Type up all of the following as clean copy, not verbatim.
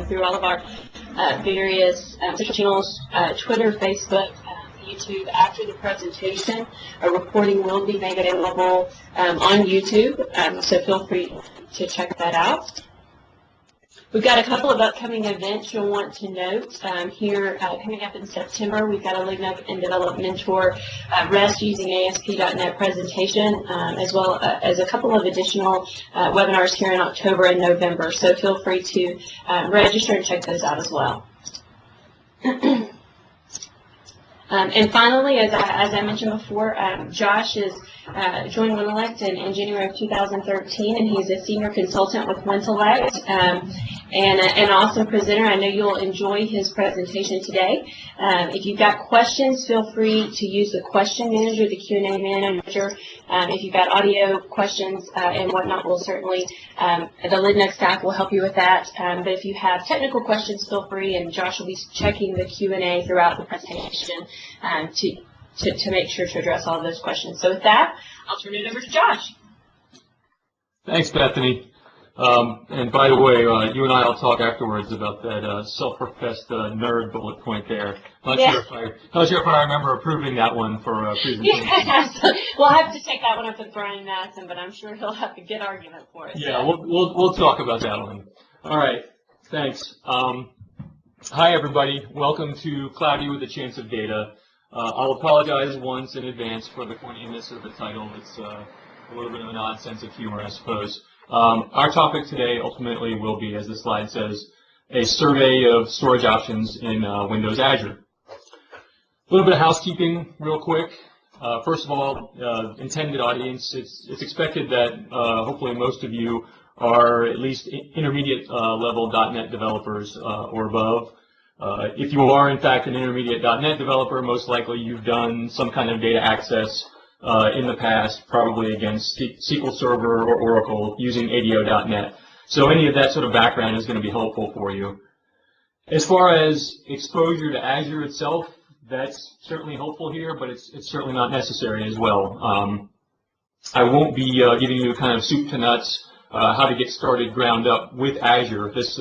through all of our various social channels, Twitter, Facebook, YouTube. After the presentation, a recording will be made available on YouTube, so feel free to check that out. We've got a couple of upcoming events you'll want to note here coming up in September. We've got a LIDNUG and Develop Mentor REST using ASP.NET presentation, as well as a couple of additional webinars here in October and November. So feel free to register and check those out as well. And finally, as I mentioned before, Josh is joined Wintellect in January of 2013, and he's a senior consultant with Wintellect and an awesome presenter. I know you'll enjoy his presentation today. If you've got questions, feel free to use the question manager, the Q&A manager. If you've got audio questions and whatnot, we'll certainly, the LIDNUG staff will help you with that. But if you have technical questions, feel free, and Josh will be checking the Q&A throughout the presentation to make sure to address all of those questions. So with that, I'll turn it over to Josh. Thanks, Bethany. And by the way, you and I will talk afterwards about that self-professed nerd bullet point there. Not sure if I remember approving that one for a presentation. Yes. We'll have to take that one up with Brian Madsen, but I'm sure he'll have a good argument for it. Yeah, we'll talk about that one. All right, thanks. Hi, everybody. Welcome to Cloudy with a Chance of Data. I'll apologize once in advance for the corniness of the title. It's a little bit of an odd sense of humor, I suppose. Our topic today ultimately will be, as the slide says, a survey of storage options in Windows Azure. A little bit of housekeeping real quick. First of all, intended audience, it's expected that hopefully most of you are at least intermediate level .NET developers or above. If you are in fact an intermediate .NET developer, most likely you've done some kind of data access in the past, probably against SQL Server or Oracle using ADO.NET. So any of that sort of background is going to be helpful for you. As far as exposure to Azure itself, that's certainly helpful here, but it's certainly not necessary as well. I won't be giving you kind of soup to nuts how to get started ground up with Azure. Just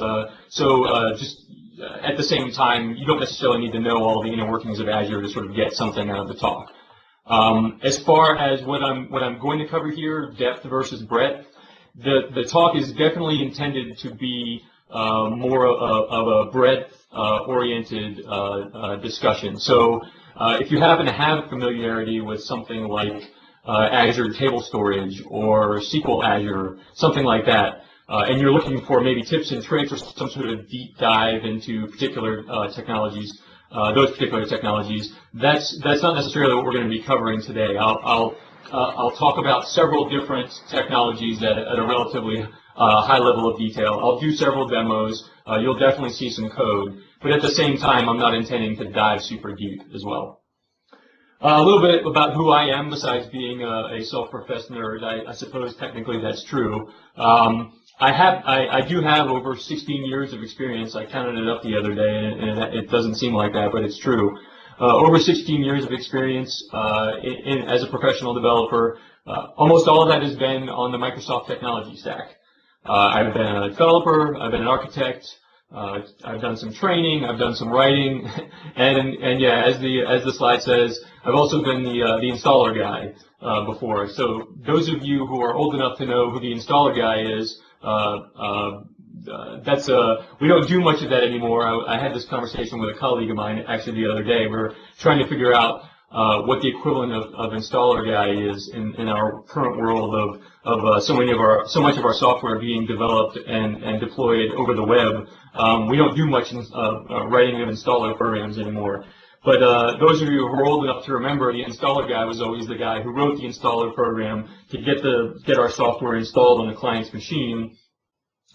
at the same time, you don't necessarily need to know all the inner workings of Azure to sort of get something out of the talk. As far as what I'm going to cover here, depth versus breadth, the talk is definitely intended to be more of a breadth-oriented discussion. So if you happen to have familiarity with something like Azure Table Storage or SQL Azure, something like that, and you're looking for maybe tips and tricks or some sort of deep dive into particular technologies, those particular technologies, that's not necessarily what we're going to be covering today. I'll talk about several different technologies at a relatively high level of detail. I'll do several demos. You'll definitely see some code, but at the same time, I'm not intending to dive super deep as well. A little bit about who I am, besides being a self-professed nerd. I suppose technically that's true. I do have over 16 years of experience. I counted it up the other day, and it doesn't seem like that, but it's true. Over 16 years of experience as a professional developer. Almost all of that has been on the Microsoft technology stack. I've been a developer, I've been an architect, I've done some training, I've done some writing, and yeah, as the slide says, I've also been the installer guy before. So those of you who are old enough to know who the installer guy is, we don't do much of that anymore. I had this conversation with a colleague of mine actually the other day. We're trying to figure out what the equivalent of installer guy is in our current world of so much of our software being developed and deployed over the web. We don't do much writing of installer programs anymore. But those of you who are old enough to remember, the installer guy was always the guy who wrote the installer program to get our software installed on the client's machine.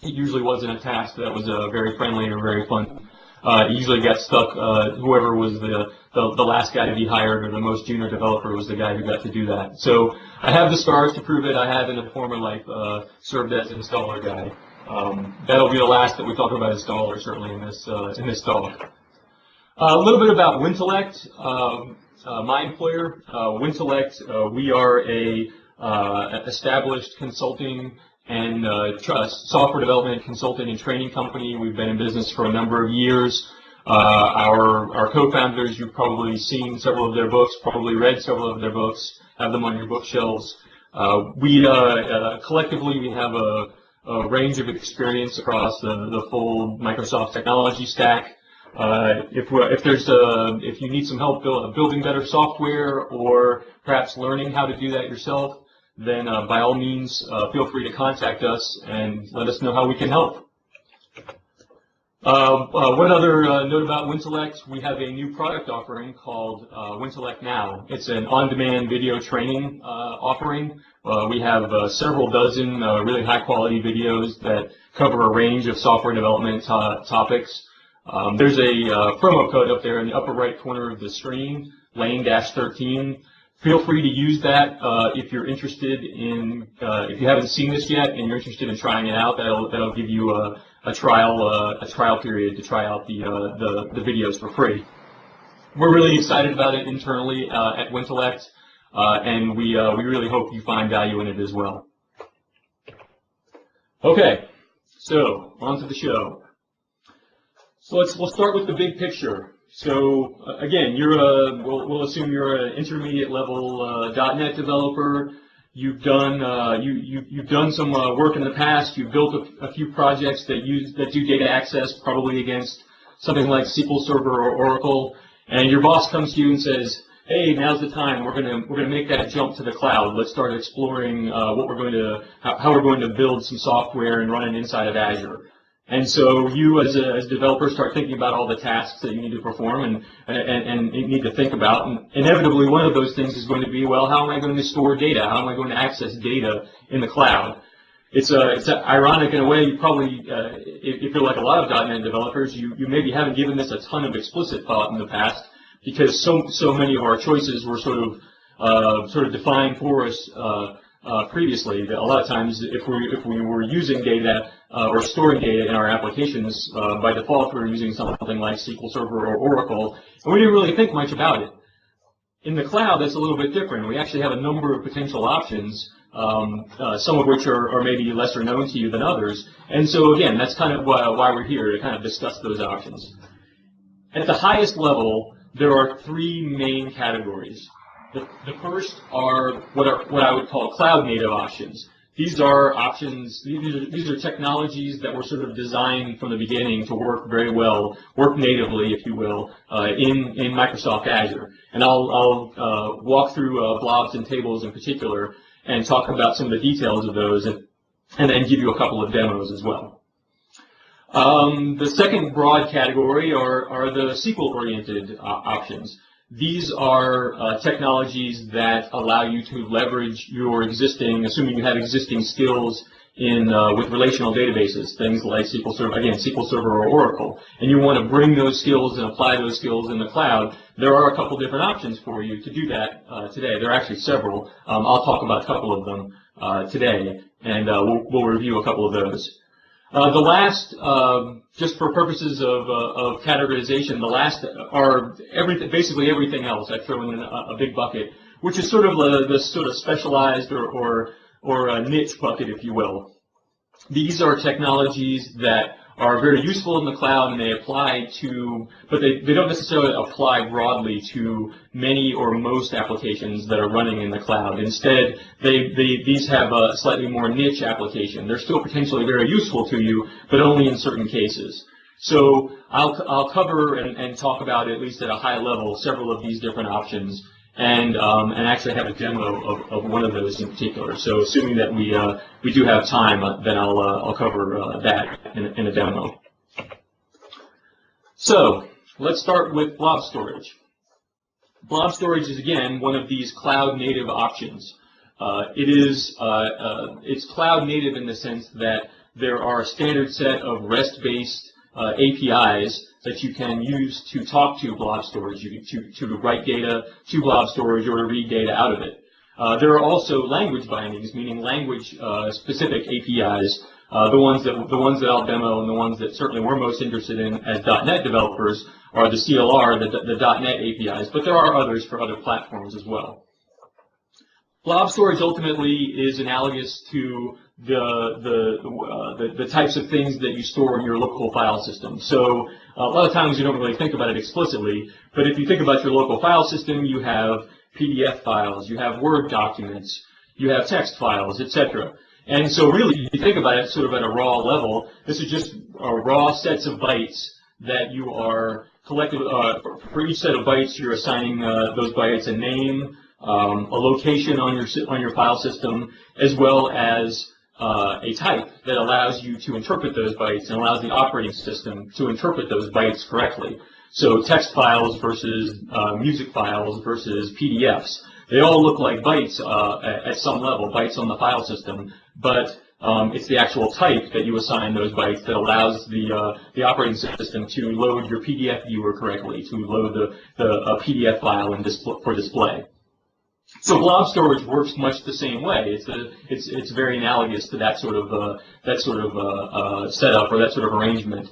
It usually wasn't a task that was very friendly or very fun. It usually got stuck. Whoever was the last guy to be hired or the most junior developer was the guy who got to do that. So I have the scars to prove it. I have in a former life served as an installer guy. That'll be the last that we talk about installer certainly in this talk. A little bit about Wintellect, my employer. Wintellect, we are a established consulting and Trust, software development consulting and training company. We've been in business for a number of years. Our co-founders, you've probably seen several of their books, probably read several of their books, have them on your bookshelves. Collectively, we have a range of experience across the full Microsoft technology stack. If you need some help building better software, or perhaps learning how to do that yourself, then by all means feel free to contact us and let us know how we can help. One other note about Wintellect: we have a new product offering called Wintellect Now. It's an on-demand video training offering. We have several dozen really high-quality videos that cover a range of software development topics. There's a promo code up there in the upper right corner of the screen, Lane-13. Feel free to use that if you're interested in, if you haven't seen this yet and you're interested in trying it out. That'll give you a trial period to try out the videos for free. We're really excited about it internally at Wintellect, and we really hope you find value in it as well. Okay, so on to the show. So we'll start with the big picture. So again, we'll assume you're an intermediate level .NET developer. You've done some work in the past. You've built a few projects that do data access, probably against something like SQL Server or Oracle. And your boss comes to you and says, "Hey, now's the time. We're gonna make that jump to the cloud. Let's start exploring how we're going to build some software and run it inside of Azure." And so you, as a developer, start thinking about all the tasks that you need to perform and you need to think about. And inevitably, one of those things is going to be, well, how am I going to store data? How am I going to access data in the cloud? It's ironic in a way. You probably, if you're like a lot of .NET developers, you maybe haven't given this a ton of explicit thought in the past, because so many of our choices were sort of defined for us previously. A lot of times, if we were using data or storing data in our applications, by default we were using something like SQL Server or Oracle, and we didn't really think much about it. In the cloud, that's a little bit different. We actually have a number of potential options, some of which are maybe lesser known to you than others. And so again, that's kind of why we're here, to kind of discuss those options. At the highest level, there are three main categories. The first are what I would call cloud-native options. These are options. These are technologies that were sort of designed from the beginning to work very well, work natively, if you will, in Microsoft Azure. And I'll walk through blobs and tables in particular and talk about some of the details of those, and then give you a couple of demos as well. The second broad category are the SQL-oriented options. These are technologies that allow you to leverage your existing, assuming you have existing skills in with relational databases, things like SQL Server, again, SQL Server or Oracle, and you want to bring those skills and apply those skills in the cloud. There are a couple different options for you to do that today. There are actually several. I'll talk about a couple of them today, and we'll review a couple of those. The last, just for purposes of categorization, the last are basically everything else. I throw in a big bucket, which is sort of this sort of specialized or a niche bucket, if you will. These are technologies that are very useful in the cloud, and they apply to, but they don't necessarily apply broadly to many or most applications that are running in the cloud. Instead, these have a slightly more niche application. They're still potentially very useful to you, but only in certain cases. So I'll cover and talk about, at least at a high level, several of these different options, and actually have a demo of one of those in particular. So assuming that we do have time, then I'll cover that in a demo. So let's start with Blob Storage. Blob Storage is, again, one of these cloud-native options. It's cloud-native in the sense that there are a standard set of REST-based APIs that you can use to talk to Blob Storage, to write data to Blob Storage or to read data out of it. There are also language bindings, meaning language-specific APIs. The ones that I'll demo and the ones that certainly we're most interested in as .NET developers are the CLR, the .NET APIs, but there are others for other platforms as well. Blob storage ultimately is analogous to the types of things that you store in your local file system. So a lot of times you don't really think about it explicitly, but if you think about your local file system, you have PDF files, you have Word documents, you have text files, etc. And so really, if you think about it sort of at a raw level, this is just raw sets of bytes that you are collecting. For each set of bytes, you're assigning those bytes a name, a location on your file system, as well as a type that allows you to interpret those bytes and allows the operating system to interpret those bytes correctly. So text files versus music files versus PDFs. They all look like bytes at some level, bytes on the file system, but it's the actual type that you assign those bytes that allows the operating system to load your PDF viewer correctly, to load the PDF file for display. So blob storage works much the same way. It's very analogous to that sort of setup or that sort of arrangement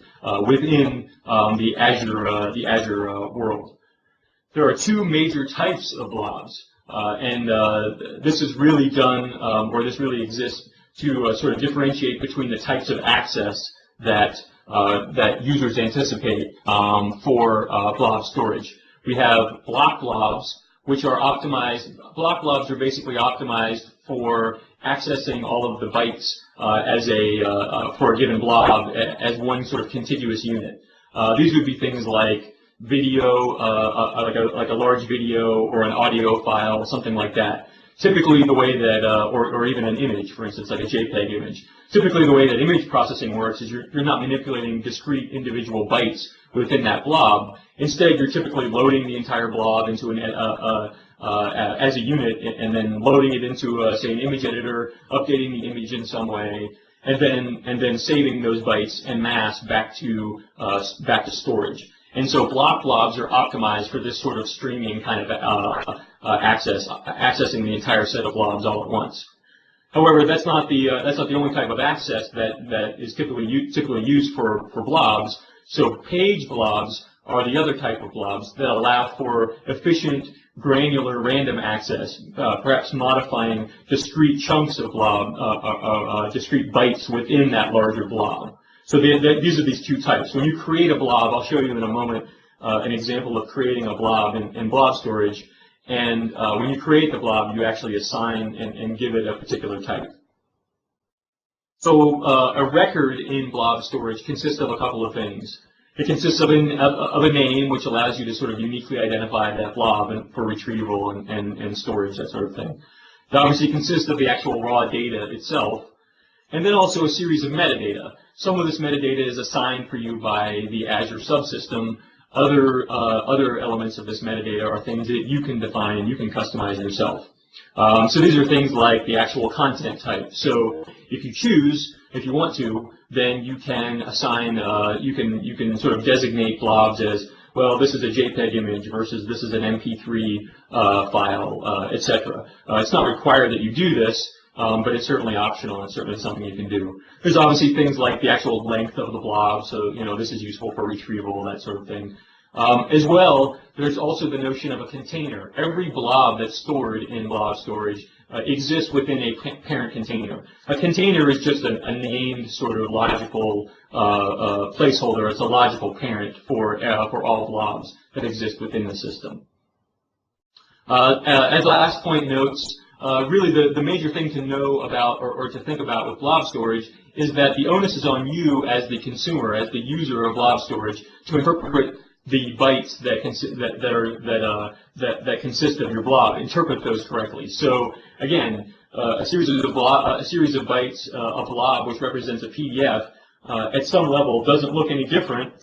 within the Azure world. There are two major types of blobs, and this is really done, or this really exists to sort of differentiate between the types of access that users anticipate for blob storage. We have block blobs, which are optimized. Block blobs are basically optimized for accessing all of the bytes for a given blob as one sort of contiguous unit. These would be things like video, like a large video or an audio file, something like that. Typically the way that, or even an image, for instance, like a JPEG image. Typically the way that image processing works is you're not manipulating discrete individual bytes within that blob. Instead, you're typically loading the entire blob into as a unit and then loading it into, say, an image editor, updating the image in some way, and then saving those bytes en masse back to storage. And so block blobs are optimized for this sort of streaming kind of accessing the entire set of blobs all at once. However, that's not the only type of access that is typically used for blobs. So page blobs are the other type of blobs that allow for efficient, granular, random access, perhaps modifying discrete chunks of blob, discrete bytes within that larger blob. So these are these two types. When you create a blob, I'll show you in a moment an example of creating a blob in blob storage. And when you create the blob, you actually assign and give it a particular type. So a record in blob storage consists of a couple of things. It consists of a name, which allows you to sort of uniquely identify that blob for retrieval and storage, that sort of thing. It obviously consists of the actual raw data itself, and then also a series of metadata. Some of this metadata is assigned for you by the Azure subsystem. Other elements of this metadata are things that you can define and you can customize yourself. So these are things like the actual content type. So if you choose, if you want to, then you can assign, you can sort of designate blobs as, well, this is a JPEG image versus this is an MP3 file, etc. It's not required that you do this, but it's certainly optional. It's certainly something you can do. There's obviously things like the actual length of the blob, so this is useful for retrieval, that sort of thing. As well, there's also the notion of a container. Every blob that's stored in blob storage exists within a parent container. A container is just a named sort of logical placeholder. It's a logical parent for all blobs that exist within the system. As the last point notes, really the major thing to know about or to think about with blob storage is that the onus is on you as the consumer, as the user of blob storage, to interpret the bytes that consist of your blob, interpret those correctly. So again, a series of bytes, a blob which represents a PDF, at some level doesn't look any different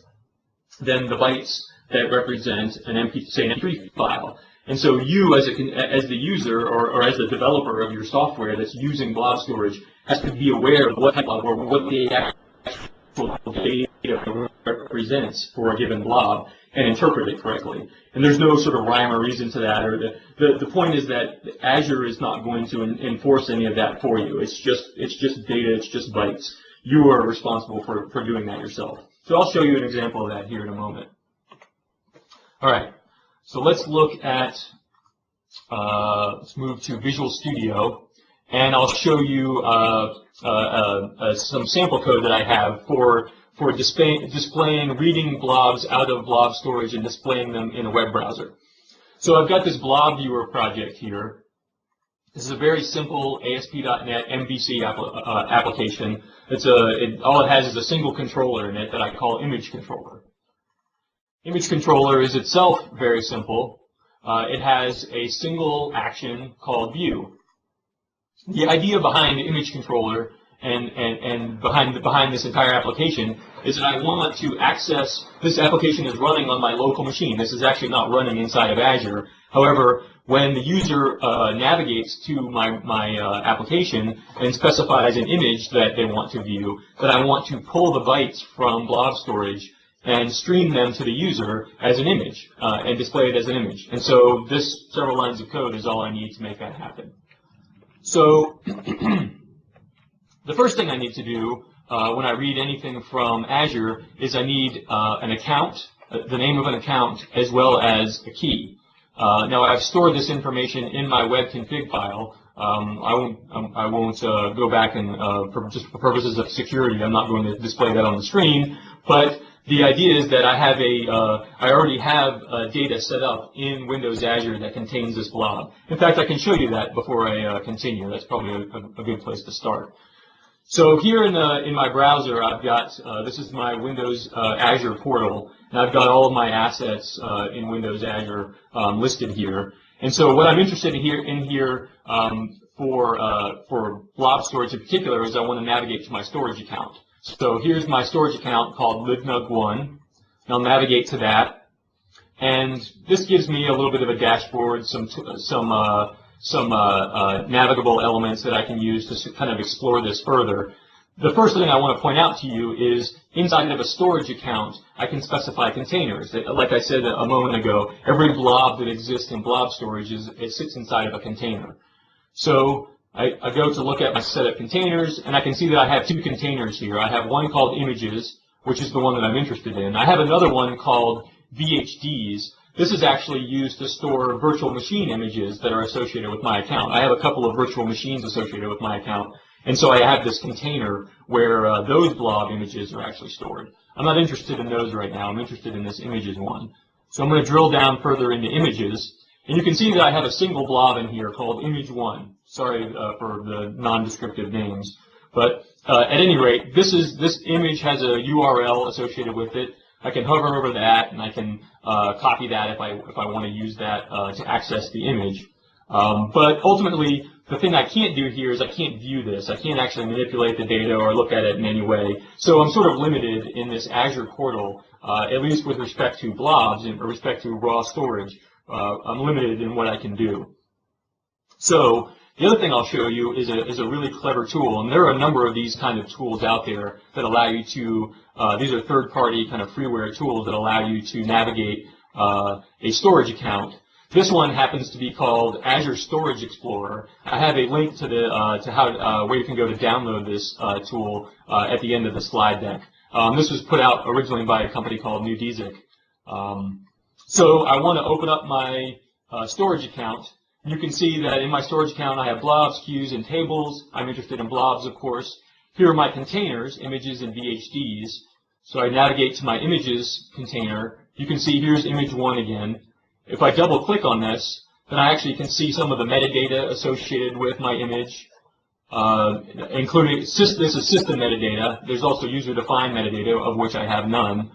than the bytes that represent an MP3 file. And so you, as the user or as the developer of your software that's using blob storage, has to be aware of what type of or what the actual data represents for a given blob and interpret it correctly. And there's no sort of rhyme or reason to that. Or the point is that Azure is not going to enforce any of that for you. It's just data. It's just bytes. You are responsible for doing that yourself. So I'll show you an example of that here in a moment. All right. So let's look at let's move to Visual Studio, and I'll show you some sample code that I have for displaying reading blobs out of Blob Storage and displaying them in a web browser. So I've got this Blob Viewer project here. This is a very simple ASP.NET MVC application. All it has is a single controller in it that I call Image Controller. Image Controller is itself very simple. It has a single action called View. The idea behind the Image Controller and behind this entire application is that I want to access, this application is running on my local machine. This is actually not running inside of Azure. However, when the user navigates to my application and specifies an image that they want to view, that I want to pull the bytes from Blob Storage and stream them to the user as an image and display it as an image. And so this several lines of code is all I need to make that happen. So the first thing I need to do when I read anything from Azure is I need an account, the name of an account, as well as a key. Now I've stored this information in my web config file. I won't go back and just for purposes of security, I'm not going to display that on the screen. But the idea is that I already have data set up in Windows Azure that contains this blob. In fact, I can show you that before I continue. That's probably a good place to start. So here in my browser, I've got, this is my Windows Azure portal, and I've got all of my assets in Windows Azure listed here. And so what I'm interested in here for Blob Storage in particular is I want to navigate to my storage account. So here's my storage account called LIDNUG1, and I'll navigate to that. And this gives me a little bit of a dashboard, some navigable elements that I can use to kind of explore this further. The first thing I want to point out to you is inside of a storage account, I can specify containers. Like I said a moment ago, every blob that exists in Blob Storage it sits inside of a container. So I go to look at my set of containers, and I can see that I have two containers here. I have one called Images, which is the one that I'm interested in. I have another one called VHDs. This is actually used to store virtual machine images that are associated with my account. I have a couple of virtual machines associated with my account, and so I have this container where those blob images are actually stored. I'm not interested in those right now. I'm interested in this images one. So I'm going to drill down further into images, and you can see that I have a single blob in here called image1. Sorry for the non-descriptive names. But at any rate, this image has a URL associated with it. I can hover over that, and I can copy that if I want to use that to access the image. But ultimately, the thing I can't do here is I can't view this. I can't actually manipulate the data or look at it in any way. So I'm sort of limited in this Azure portal, at least with respect to blobs and with respect to raw storage. I'm limited in what I can do. So the other thing I'll show you is a really clever tool, and there are a number of these kind of tools out there that allow you to, these are third-party kind of freeware tools that allow you to navigate a storage account. This one happens to be called Azure Storage Explorer. I have a link to where you can go to download this tool at the end of the slide deck. This was put out originally by a company called Nudesic. So I want to open up my storage account. You can see that in my storage account I have blobs, queues, and tables. I'm interested in blobs, of course. Here are my containers, images and VHDs. So I navigate to my images container. You can see here's image one again. If I double click on this, then I actually can see some of the metadata associated with my image, including this is system metadata. There's also user-defined metadata, of which I have none.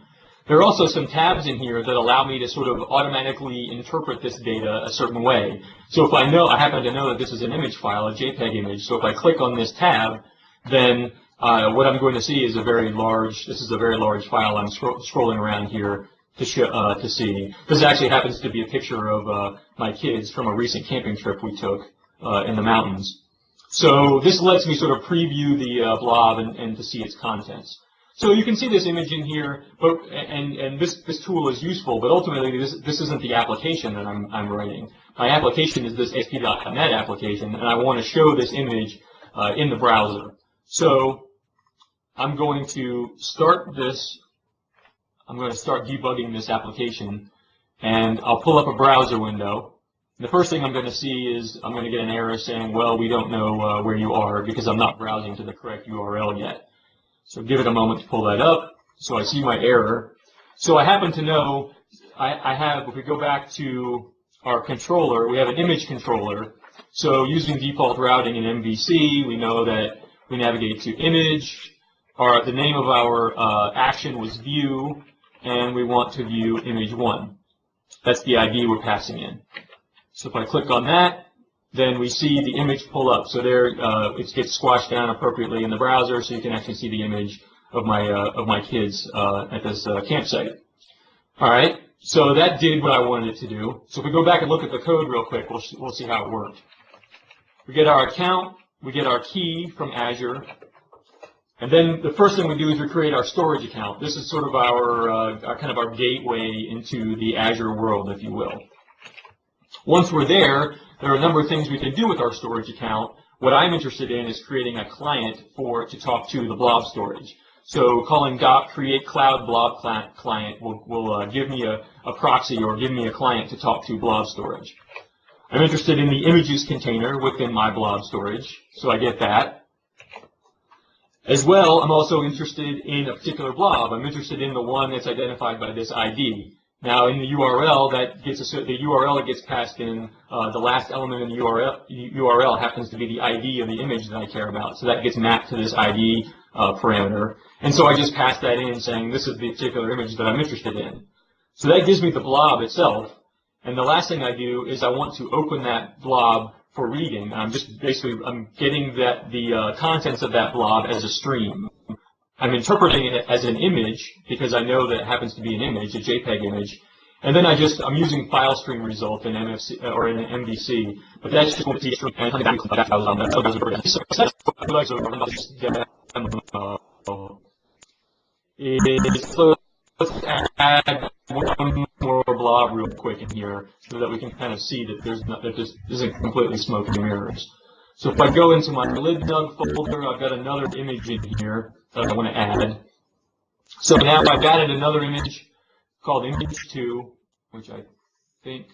There are also some tabs in here that allow me to sort of automatically interpret this data a certain way. So if I happen to know that this is an image file, a JPEG image, so if I click on this tab, then what I'm going to see is this is a very large file I'm scrolling around here to see. This actually happens to be a picture of my kids from a recent camping trip we took in the mountains. So this lets me sort of preview the blob and to see its contents. So you can see this image in here, and this tool is useful, but ultimately this isn't the application that I'm writing. My application is this ASP.NET application, and I want to show this image in the browser. So I'm going to start this. I'm going to start debugging this application, and I'll pull up a browser window, The first thing I'm going to see is I'm going to get an error saying, well, we don't know where you are because I'm not browsing to the correct URL yet. So give it a moment to pull that up. So I see my error. So I happen to know I have, if we go back to our controller, we have an image controller. So using default routing in MVC, we know that we navigate to image. The name of our action was view, and we want to view image 1. That's the ID we're passing in. So if I click on that, then we see the image pull up. So there, it gets squashed down appropriately in the browser, so you can actually see the image of my kids at this campsite. All right, so that did what I wanted it to do. So if we go back and look at the code real quick, we'll see how it worked. We get our account, we get our key from Azure, and then the first thing we do is we create our storage account. This is sort of our kind of our gateway into the Azure world, if you will. Once we're there, there are a number of things we can do with our storage account. What I'm interested in is creating a client to talk to the Blob Storage. So calling .create cloud blob client will give me a proxy or give me a client to talk to Blob Storage. I'm interested in the images container within my Blob Storage, so I get that. As well, I'm also interested in a particular blob. I'm interested in the one that's identified by this ID. Now, in the URL, the URL that gets passed in, the last element in the URL happens to be the ID of the image that I care about. So that gets mapped to this ID parameter. And so I just pass that in saying this is the particular image that I'm interested in. So that gives me the blob itself. And the last thing I do is I want to open that blob for reading. I'm getting the contents of that blob as a stream. I'm interpreting it as an image because I know that it happens to be an image, a JPEG image, and then I'm using file stream result in MFC or in MVC, but that's just going to be let's add one more blob real quick in here so that we can kind of see that this isn't completely smoke and mirrors. So if I go into my LIDNUG folder, I've got another image in here that I want to add. So now I've added another image called image 2, which I think,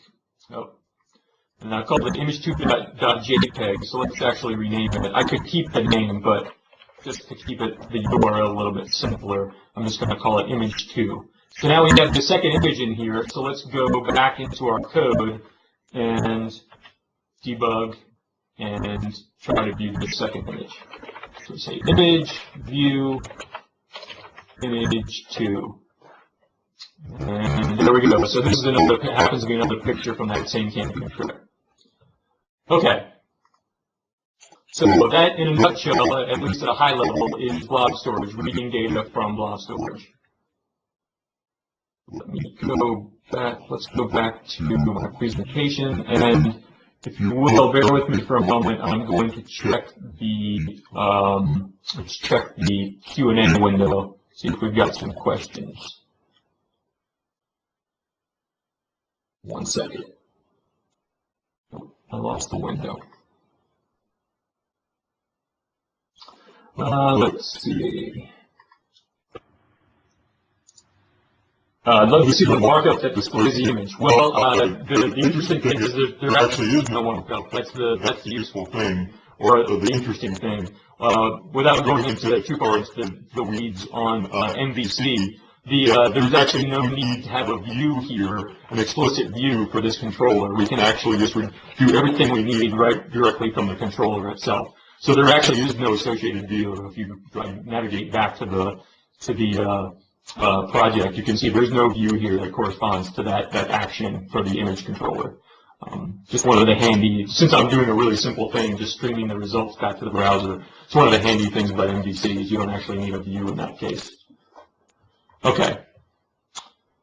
and I called it image2.jpg. So let's actually rename it. I could keep the name, but just to keep the URL a little bit simpler, I'm just going to call it image 2. So now we have the second image in here. So let's go back into our code and debug and try to view the second image. So we say image, view, image 2. And there we go. So this is happens to be another picture from that same camping trip. Okay. So that, in a nutshell, at least at a high level, is Blob Storage, reading data from Blob Storage. Let me go back. Let's go back to my presentation, and if you will, bear with me for a moment. I'm going to check the Q&A window, see if we've got some questions. One second. Oh, I lost the window. Let's see. I'd love to see the markup that displays the image. Well, the interesting thing is that there actually is no markup. That's the useful thing, or the interesting thing. Without going into too far into the weeds on MVC, there's actually no need to have a view here, an explicit view for this controller. We can actually just do everything we need right directly from the controller itself. So there actually is no associated view. If you navigate back to the project, you can see there's no view here that corresponds to that action for the image controller. Just one of the handy, since I'm doing a really simple thing, just streaming the results back to the browser, it's one of the handy things about MVC is you don't actually need a view in that case. Okay,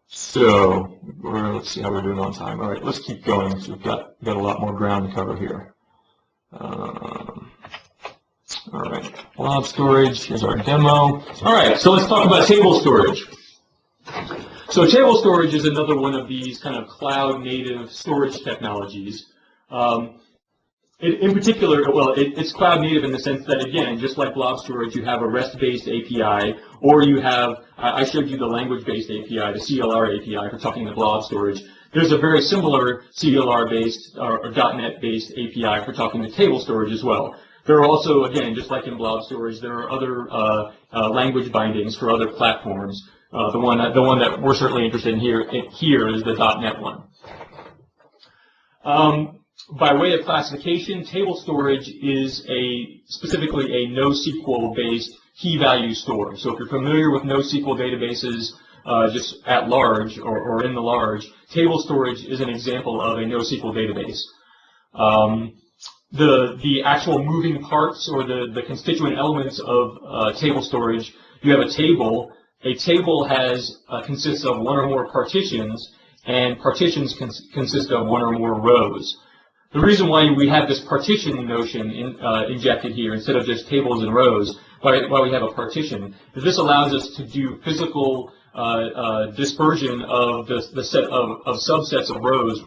so let's see how we're doing on time. All right, let's keep going. So we've got a lot more ground to cover here. All right, Blob Storage is our demo. All right, so let's talk about table storage. So table storage is another one of these kind of cloud-native storage technologies. In particular, well, it's cloud-native in the sense that, again, just like Blob Storage, you have a REST-based API, or you have, I showed you the language-based API, the CLR API for talking to Blob Storage. There's a very similar CLR-based or .NET-based API for talking to table storage as well. There are also, again, just like in Blob Storage, there are other language bindings for other platforms. The one that we're certainly interested in here is the .NET one. By way of classification, table storage is specifically a NoSQL-based key value store. So if you're familiar with NoSQL databases just at large or in the large, table storage is an example of a NoSQL database. The actual moving parts or the constituent elements of table storage, you have a table. A table consists of one or more partitions, and partitions consist of one or more rows. The reason why we have this partition notion injected here instead of just tables and rows, why we have a partition, is this allows us to do physical dispersion of the set of subsets of rows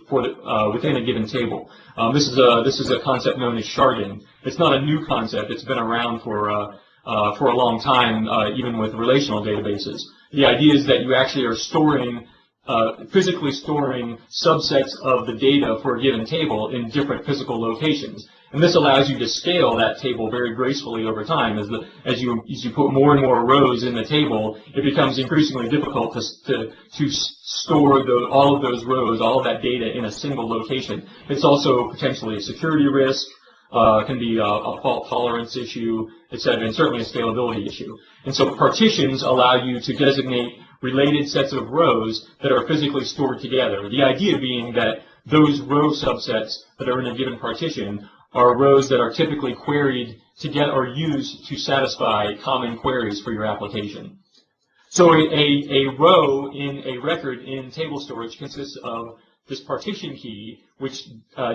within a given table. This is a concept known as sharding. It's not a new concept. It's been around for a long time, even with relational databases. The idea is that you actually are physically storing subsets of the data for a given table in different physical locations. And this allows you to scale that table very gracefully over time. As you put more and more rows in the table, it becomes increasingly difficult to store all of those rows, all of that data in a single location. It's also potentially a security risk. Can be a fault tolerance issue, etc., and certainly a scalability issue. And so partitions allow you to designate related sets of rows that are physically stored together. The idea being that those row subsets that are in a given partition are rows that are typically queried to get or used to satisfy common queries for your application. So a row in a record in table storage consists of this partition key, which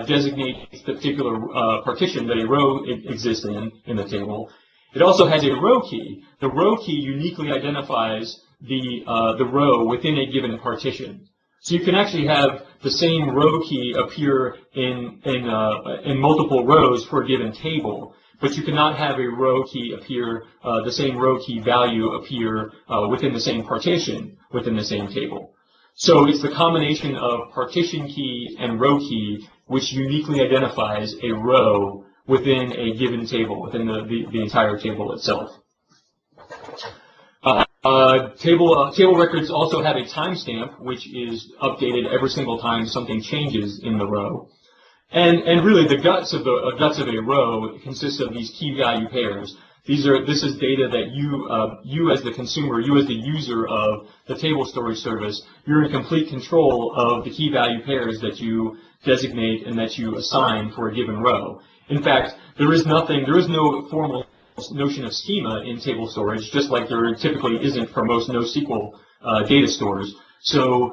designates the particular partition that a row exists in the table. It also has a row key. The row key uniquely identifies the row within a given partition. So you can actually have the same row key appear in multiple rows for a given table, but you cannot have a row key appear, the same row key value appear within the same partition within the same table. So it's the combination of partition key and row key which uniquely identifies a row within a given table, within the entire table itself. Table records also have a timestamp, which is updated every single time something changes in the row. And really, the guts of a row consists of these key value pairs. This is data that you as the consumer, you as the user of the table storage service, you're in complete control of the key value pairs that you designate and that you assign for a given row. In fact, there is no formal notion of schema in table storage, just like there typically isn't for most NoSQL data stores. So,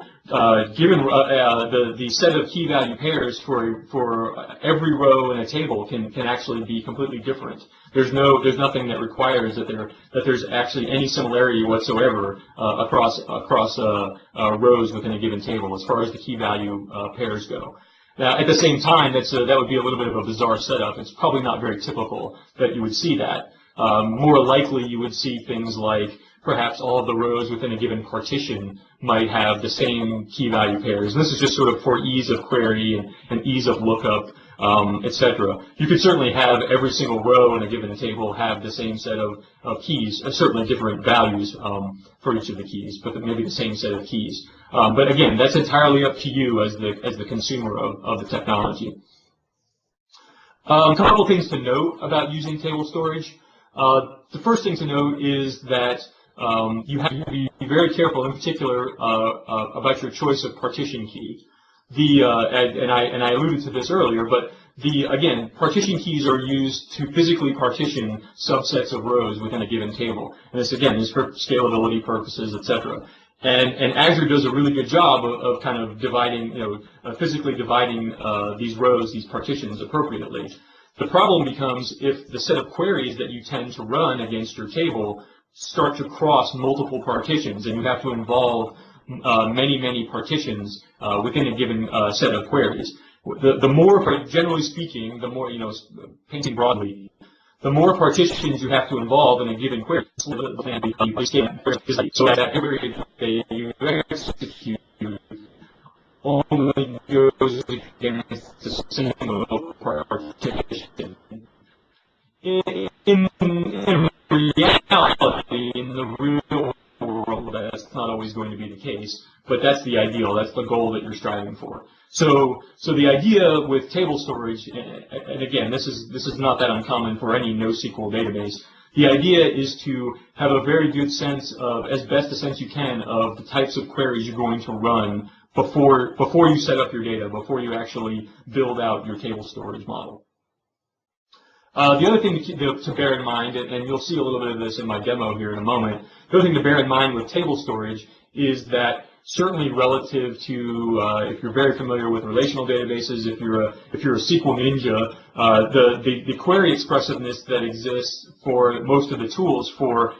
given the set of key value pairs for every row in a table can actually be completely different. There's nothing that requires that there's actually any similarity whatsoever across rows within a given table as far as the key value pairs go. Now, at the same time, that would be a little bit of a bizarre setup. It's probably not very typical that you would see that. More likely, you would see things like perhaps all of the rows within a given partition might have the same key value pairs. And this is just sort of for ease of query and ease of lookup, etc. You could certainly have every single row in a given table have the same set of keys, certainly different values for each of the keys, but maybe the same set of keys. But again, that's entirely up to you as the consumer of the technology. A couple of things to note about using table storage. The first thing to note is that you have to be very careful, in particular, about your choice of partition key. And I alluded to this earlier, but again, partition keys are used to physically partition subsets of rows within a given table. And this, again, is for scalability purposes, etc. And Azure does a really good job of kind of dividing, physically dividing these rows, these partitions appropriately. The problem becomes if the set of queries that you tend to run against your table start to cross multiple partitions, and you have to involve many partitions within a given set of queries. The more, generally speaking, the more, painting broadly, the more partitions you have to involve in a given query, so that every you execute only goes against the single partition. In reality, in the real world, that's not always going to be the case, but that's the ideal. That's the goal that you're striving for. So the idea with table storage, and again, this is not that uncommon for any NoSQL database. The idea is to have a very good sense of, as best a sense you can, of the types of queries you're going to run before you set up your data, before you actually build out your table storage model. The other thing to bear in mind, and you'll see a little bit of this in my demo here in a moment, the other thing to bear in mind with table storage is that certainly relative to, if you're very familiar with relational databases, if you're a SQL ninja, the query expressiveness that exists for most of the tools for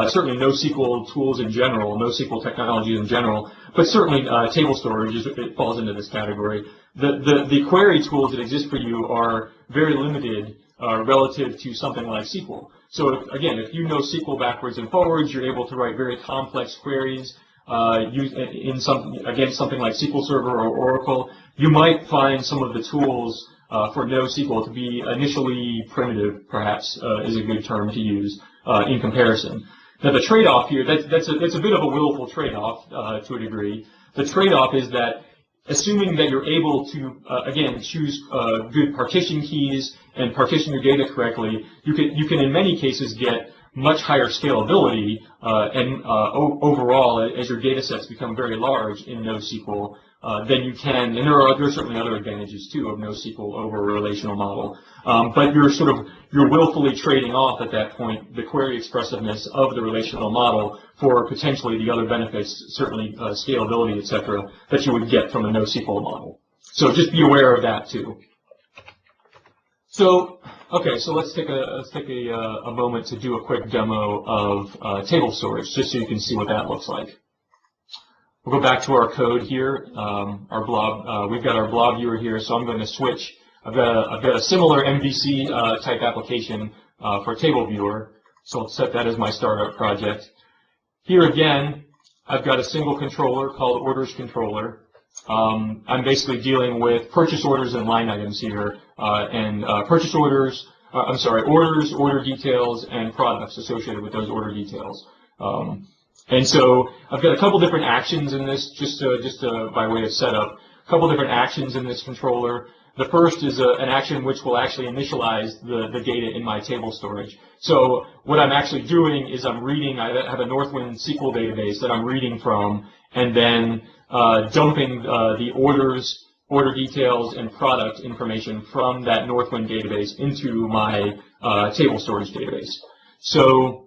certainly NoSQL tools in general, NoSQL technologies in general, but certainly table storage it falls into this category. The query tools that exist for you are very limited relative to something like SQL. So again, if you know SQL backwards and forwards, you're able to write very complex queries against something like SQL Server or Oracle. You might find some of the tools for NoSQL to be initially primitive, perhaps is a good term to use in comparison. Now the trade-off here, that's a bit of a willful trade-off to a degree. The trade-off is that assuming that you're able to, again, choose good partition keys and partition your data correctly, you can in many cases get much higher scalability and overall, as your data sets become very large in NoSQL, then you can, and there are certainly other advantages too of NoSQL over a relational model, but you're willfully trading off at that point the query expressiveness of the relational model for potentially the other benefits, certainly scalability, etc., that you would get from a NoSQL model. So just be aware of that too. So, okay, so let's take a moment to do a quick demo of table storage, just so you can see what that looks like. We'll go back to our code here, our blob. We've got our blob viewer here, so I'm going to switch. I've got a similar MVC type application for table viewer, so I'll set that as my startup project. Here again, I've got a single controller called orders controller. I'm basically dealing with purchase orders and line items here, and purchase orders, orders, order details, and products associated with those order details. And so I've got a couple different actions in this, just by way of setup, a couple different actions in this controller. The first is an action which will actually initialize the data in my table storage. So what I'm actually doing is I'm reading, I have a Northwind SQL database that I'm reading from, and then dumping the orders, order details, and product information from that Northwind database into my table storage database. So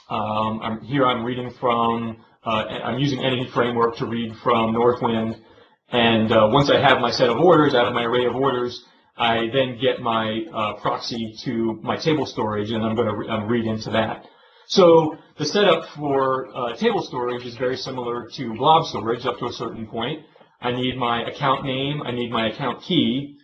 I'm reading from, I'm using Entity Framework to read from Northwind, and once I have my set of orders, out of my array of orders, I then get my proxy to my table storage, and I'm going to read into that. So the setup for table storage is very similar to blob storage up to a certain point. I need my account name, I need my account key,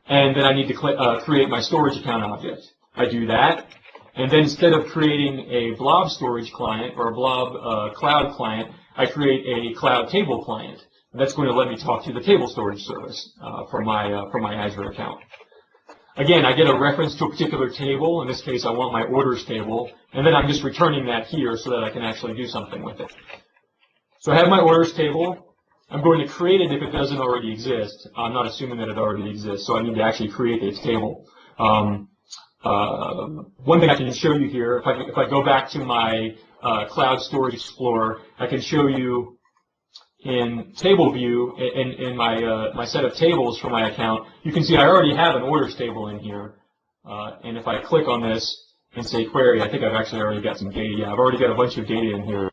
and then I need to create my storage account object. I do that, and then instead of creating a blob storage client or a blob cloud client, I create a cloud table client. And that's going to let me talk to the table storage service from my Azure account. Again, I get a reference to a particular table. In this case, I want my orders table, and then I'm just returning that here so that I can actually do something with it. So I have my orders table. I'm going to create it if it doesn't already exist. I'm not assuming that it already exists, so I need to actually create this table. One thing I can show you here, if I go back to my Cloud Storage Explorer, I can show you in table view, in my set of tables for my account, you can see I already have an orders table in here. And if I click on this and say query, I think I've actually already got some data. Yeah, I've already got a bunch of data in here.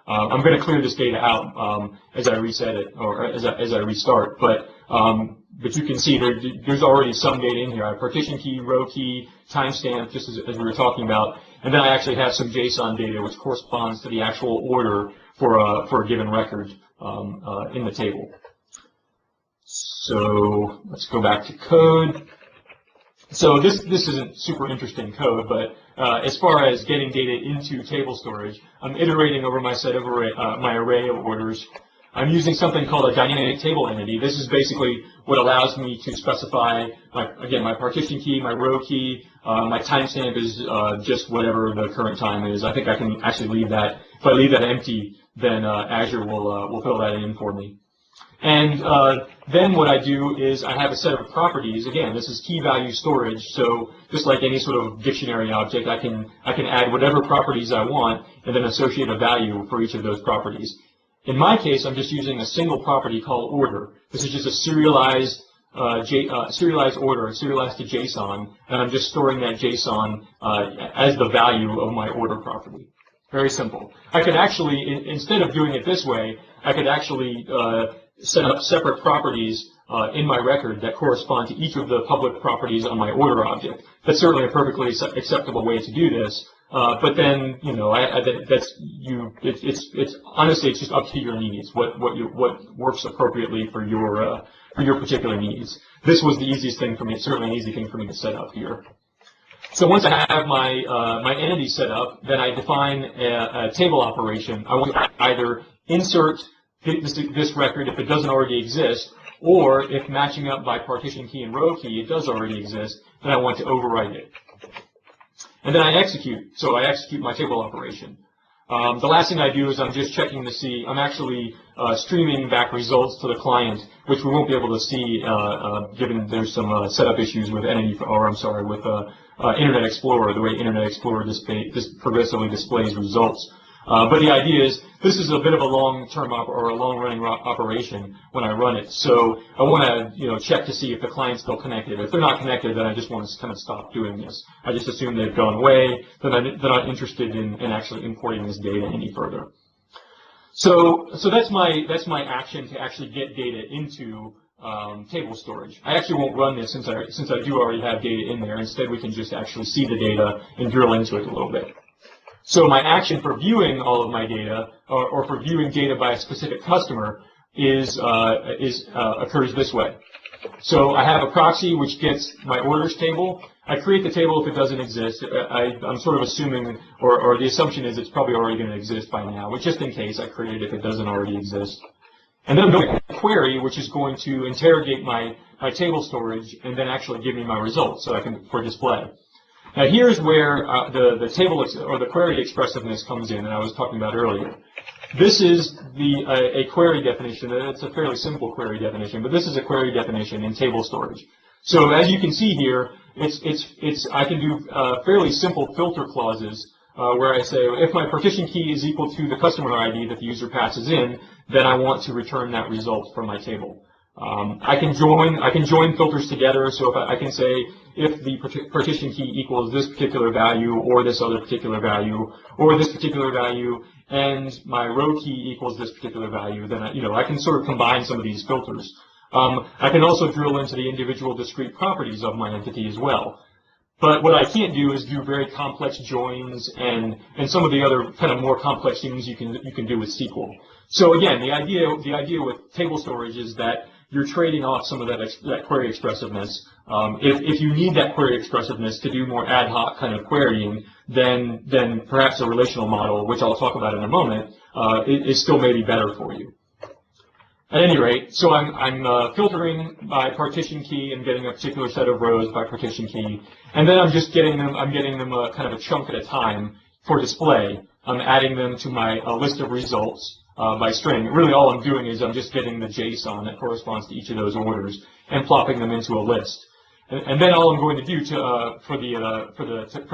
I'm going to clear this data out as I reset it, or as I restart. But you can see there's already some data in here. I have partition key, row key, timestamp, just as we were talking about. And then I actually have some JSON data, which corresponds to the actual order for a given record in the table. So let's go back to code. So this isn't super interesting code, but as far as getting data into table storage, I'm iterating over my set of my array of orders. I'm using something called a dynamic table entity. This is basically what allows me to specify, my partition key, my row key, my timestamp is just whatever the current time is. I think I can actually leave that. If I leave that empty, then Azure will fill that in for me. And then what I do is I have a set of properties. Again, this is key value storage, so just like any sort of dictionary object, I can add whatever properties I want and then associate a value for each of those properties. In my case, I'm just using a single property called order. This is just a serialized order, serialized to JSON, and I'm just storing that JSON as the value of my order property. Very simple. I could actually, instead of doing it this way, I could actually set up separate properties in my record that correspond to each of the public properties on my order object. That's certainly a perfectly acceptable way to do this. But then, you know, it's honestly, it's just up to your needs. What works appropriately for your particular needs. This was the easiest thing for me. It's certainly an easy thing for me to set up here. So once I have my my entity set up, then I define a table operation. I want to either insert this record if it doesn't already exist, or if matching up by partition key and row key it does already exist, then I want to overwrite it. And then I execute. So I execute my table operation. The last thing I do is I'm just checking to see, I'm actually streaming back results to the client, which we won't be able to see given there's some setup issues with Internet Explorer, the way Internet Explorer progressively displays results. But the idea is this is a bit of a long-term or a long-running operation when I run it. So I want to check to see if the client's still connected. If they're not connected, then I just want to kind of stop doing this. I just assume they've gone away. They're not interested in actually importing this data any further. So that's my action to actually get data into table storage. I actually won't run this since I do already have data in there. Instead, we can just actually see the data and drill into it a little bit. So my action for viewing all of my data, or for viewing data by a specific customer, occurs this way. So I have a proxy which gets my orders table. I create the table if it doesn't exist. I'm sort of assuming, or the assumption is it's probably already going to exist by now, but just in case I create it if it doesn't already exist. And then I'm going to query, which is going to interrogate my table storage and then actually give me my results for display. Now here's where the table or the query expressiveness comes in, and I was talking about earlier. This is a query definition. It's a fairly simple query definition, but this is a query definition in table storage. So as you can see here, I can do fairly simple filter clauses where I say if my partition key is equal to the customer ID that the user passes in, then I want to return that result from my table. I can join filters together. So if I can say if the partition key equals this particular value or this other particular value or this particular value and my row key equals this particular value, then I can sort of combine some of these filters. I can also drill into the individual discrete properties of my entity as well. But what I can't do is do very complex joins and some of the other kind of more complex things you can do with SQL. So again, the idea with table storage is that you're trading off some of that query expressiveness. If you need that query expressiveness to do more ad hoc kind of querying, then perhaps a relational model, which I'll talk about in a moment, is still maybe better for you. At any rate, so I'm filtering by partition key and getting a particular set of rows by partition key, and then I'm getting them kind of a chunk at a time for display. I'm adding them to my list of results by string. Really, all I'm doing is I'm just getting the JSON that corresponds to each of those orders and plopping them into a list. And then all I'm going to do for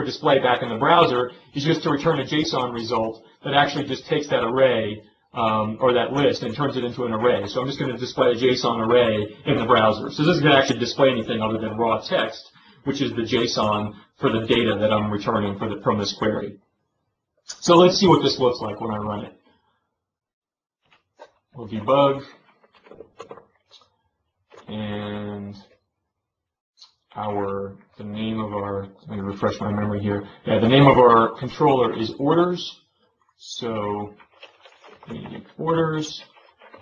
display back in the browser is just to return a JSON result that actually just takes that array or that list and turns it into an array. So I'm just going to display a JSON array in the browser. So this isn't going to actually display anything other than raw text, which is the JSON for the data that I'm returning from this query. So let's see what this looks like when I run it. We'll debug, and the name of our, let me refresh my memory here. Yeah, the name of our controller is orders. So we need orders,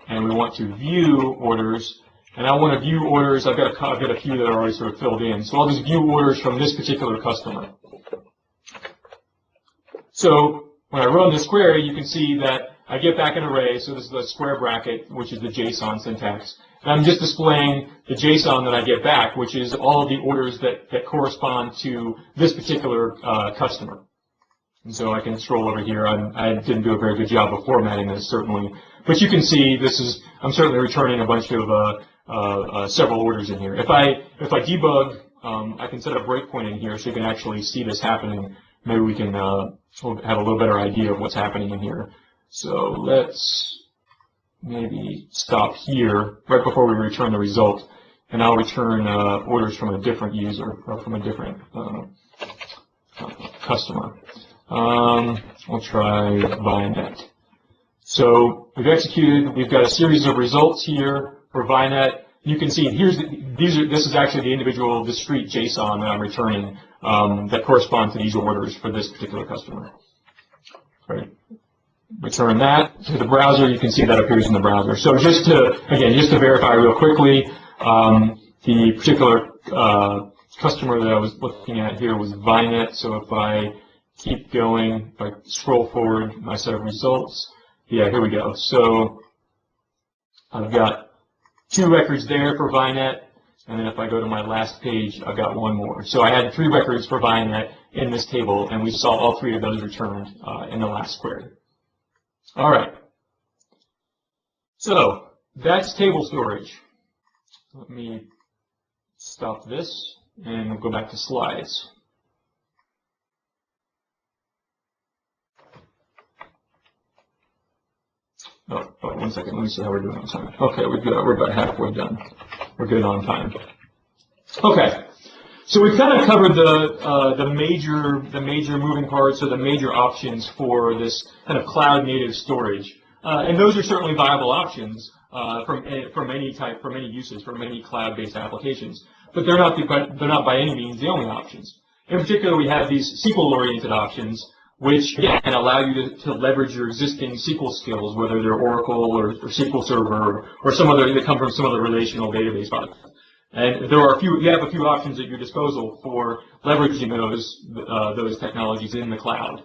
and we want to view orders. And I want to view orders. I've got a few that are already sort of filled in. So I'll just view orders from this particular customer. So when I run this query, you can see that I get back an array, so this is the square bracket, which is the JSON syntax. And I'm just displaying the JSON that I get back, which is all of the orders that correspond to this particular customer. And so I can scroll over here. I didn't do a very good job of formatting this, certainly. But you can see I'm certainly returning a bunch of several orders in here. If I debug, I can set a breakpoint in here so you can actually see this happening. Maybe we can have a little better idea of what's happening in here. So let's maybe stop here right before we return the result, and I'll return orders from a different user or from a different customer. We'll try Vinet. So we've executed. We've got a series of results here for Vinet. You can see this is actually the individual discrete JSON that I'm returning that correspond to these orders for this particular customer. Right. Return that to the browser. You can see that appears in the browser. So just to verify real quickly, the particular customer that I was looking at here was Vinet. So if I keep going, if I scroll forward my set of results, yeah, here we go. So I've got 2 records there for Vinet, and then if I go to my last page, I've got 1 more. So I had 3 records for Vinet in this table, and we saw all 3 of those returned in the last query. All right. So that's table storage. Let me stop this, and we'll go back to slides. Oh, 1 second. Let me see how we're doing on time. Okay, we're about halfway done. We're good on time. Okay, so we've kind of covered the major moving parts or the major options for this kind of cloud native storage, and those are certainly viable options from any uses, for many cloud-based applications. But they're not by any means the only options. In particular, we have these SQL-oriented options, which can allow you to leverage your existing SQL skills, whether they're Oracle or SQL Server or some other that come from some other relational database product. And you have a few options at your disposal for leveraging those technologies in the cloud.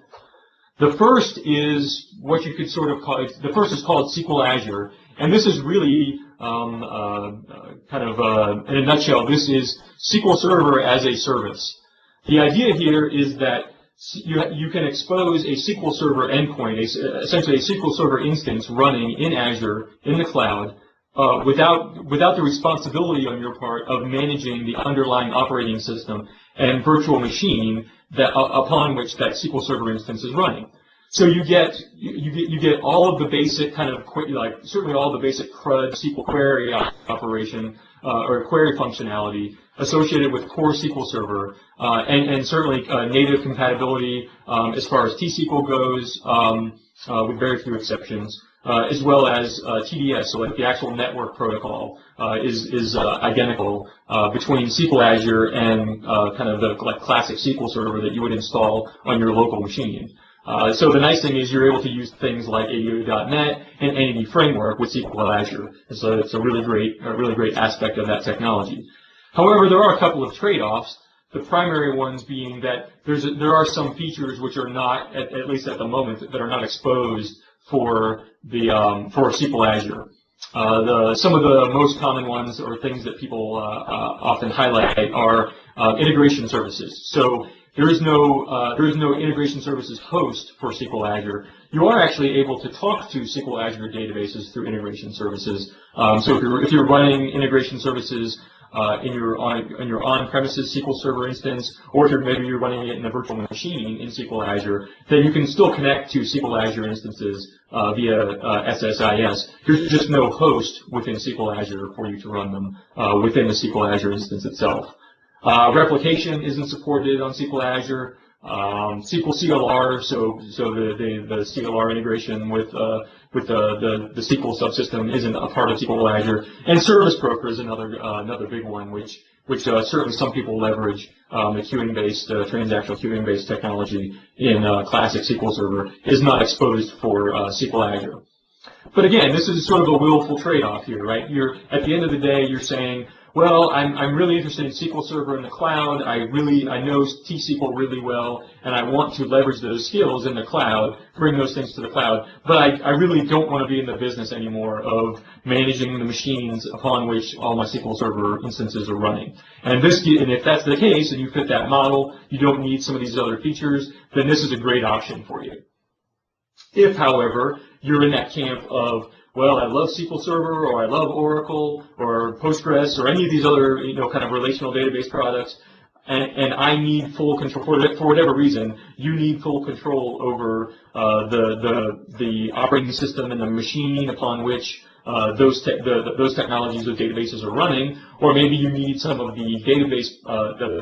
The first is what you could sort of call, the first is called SQL Azure, and this is really in a nutshell, this is SQL Server as a service. The idea here is that you can expose a SQL Server endpoint, essentially a SQL Server instance running in Azure in the cloud, without the responsibility on your part of managing the underlying operating system and virtual machine upon which that SQL Server instance is running. So you get all of the basic kind of certainly all the basic CRUD SQL query operation or query functionality associated with core SQL Server, and certainly native compatibility as far as T-SQL goes, with very few exceptions, as well as TDS, so like the actual network protocol is identical between SQL Azure and kind of the classic SQL Server that you would install on your local machine. So the nice thing is you're able to use things like ADO.NET and NAD Framework with SQL Azure. So it's a really great aspect of that technology. However, there are a couple of trade-offs. The primary ones being that there are some features which are not, at least at the moment, that are not exposed for SQL Azure. Some of the most common ones or things that people often highlight are integration services. So there is no integration services host for SQL Azure. You are actually able to talk to SQL Azure databases through integration services. So if you're running integration services in your on-premises SQL Server instance, or if maybe you're running it in a virtual machine in SQL Azure, then you can still connect to SQL Azure instances via SSIS. There's just no host within SQL Azure for you to run them within the SQL Azure instance itself. Replication isn't supported on SQL Azure. SQL CLR, so the CLR integration with the SQL subsystem isn't a part of SQL Azure. And Service Broker is another big one, which certainly some people leverage the queuing-based, transactional queuing-based technology in classic SQL Server is not exposed for SQL Azure. But again, this is sort of a willful trade-off here, right? At the end of the day, you're saying, well, I'm really interested in SQL Server in the cloud. I know T-SQL really well, and I want to leverage those skills in the cloud, bring those things to the cloud. But I really don't want to be in the business anymore of managing the machines upon which all my SQL Server instances are running. And if that's the case, and you fit that model, you don't need some of these other features, then this is a great option for you. If, however, you're in that camp of, well, I love SQL Server, or I love Oracle, or Postgres, or any of these other, kind of relational database products, and I need full control for whatever reason. You need full control over the operating system and the machine upon which those technologies, those databases are running, or maybe you need some of the database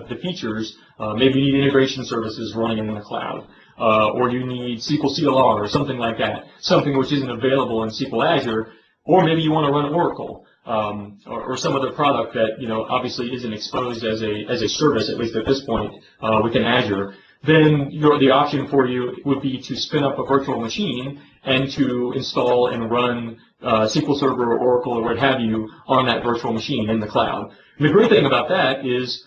the features. Maybe you need integration services running in the cloud. Or you need SQL CLR or something like that, something which isn't available in SQL Azure, or maybe you want to run Oracle or some other product that obviously isn't exposed as a service, at least at this point within Azure. Then the option for you would be to spin up a virtual machine and to install and run SQL Server or Oracle or what have you on that virtual machine in the cloud. And the great thing about that is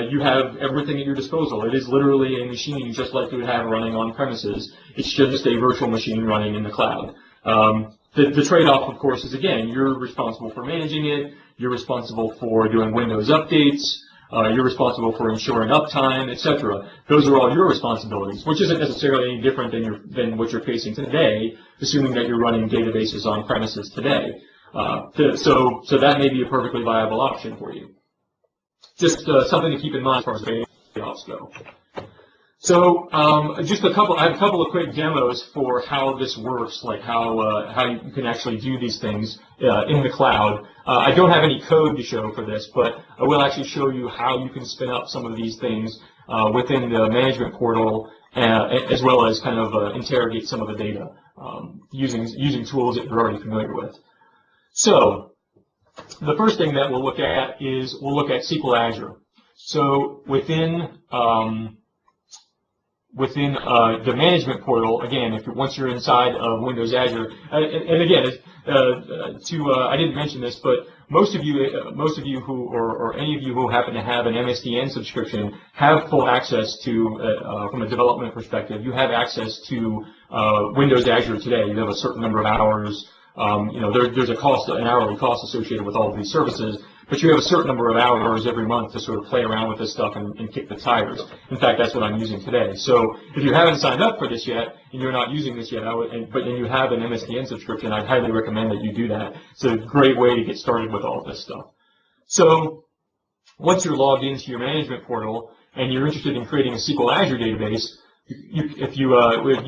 you have everything at your disposal. It is literally a machine just like you would have running on premises. It's just a virtual machine running in the cloud. The trade-off, of course, is, again, you're responsible for managing it. You're responsible for doing Windows updates. You're responsible for ensuring uptime, etc. Those are all your responsibilities, which isn't necessarily any different than what you're facing today, assuming that you're running databases on premises today. So that may be a perfectly viable option for you. Just something to keep in mind as far as trade-offs go. So I have a couple of quick demos for how this works, like how you can actually do these things in the cloud. I don't have any code to show for this, but I will actually show you how you can spin up some of these things within the management portal, as well as kind of interrogate some of the data using tools that you're already familiar with. So the first thing that we'll look at is SQL Azure. So within the management portal, again, once you're inside of Windows Azure, and again, I didn't mention this, but most of you who, or any of you who happen to have an MSDN subscription, have full access to, from a development perspective, you have access to Windows Azure today. You have a certain number of hours. There's an hourly cost associated with all of these services, but you have a certain number of hours every month to sort of play around with this stuff and kick the tires. In fact, that's what I'm using today. So if you haven't signed up for this yet and you're not using this yet, but you have an MSDN subscription, I'd highly recommend that you do that. It's a great way to get started with all of this stuff. So once you're logged into your management portal and you're interested in creating a SQL Azure database, you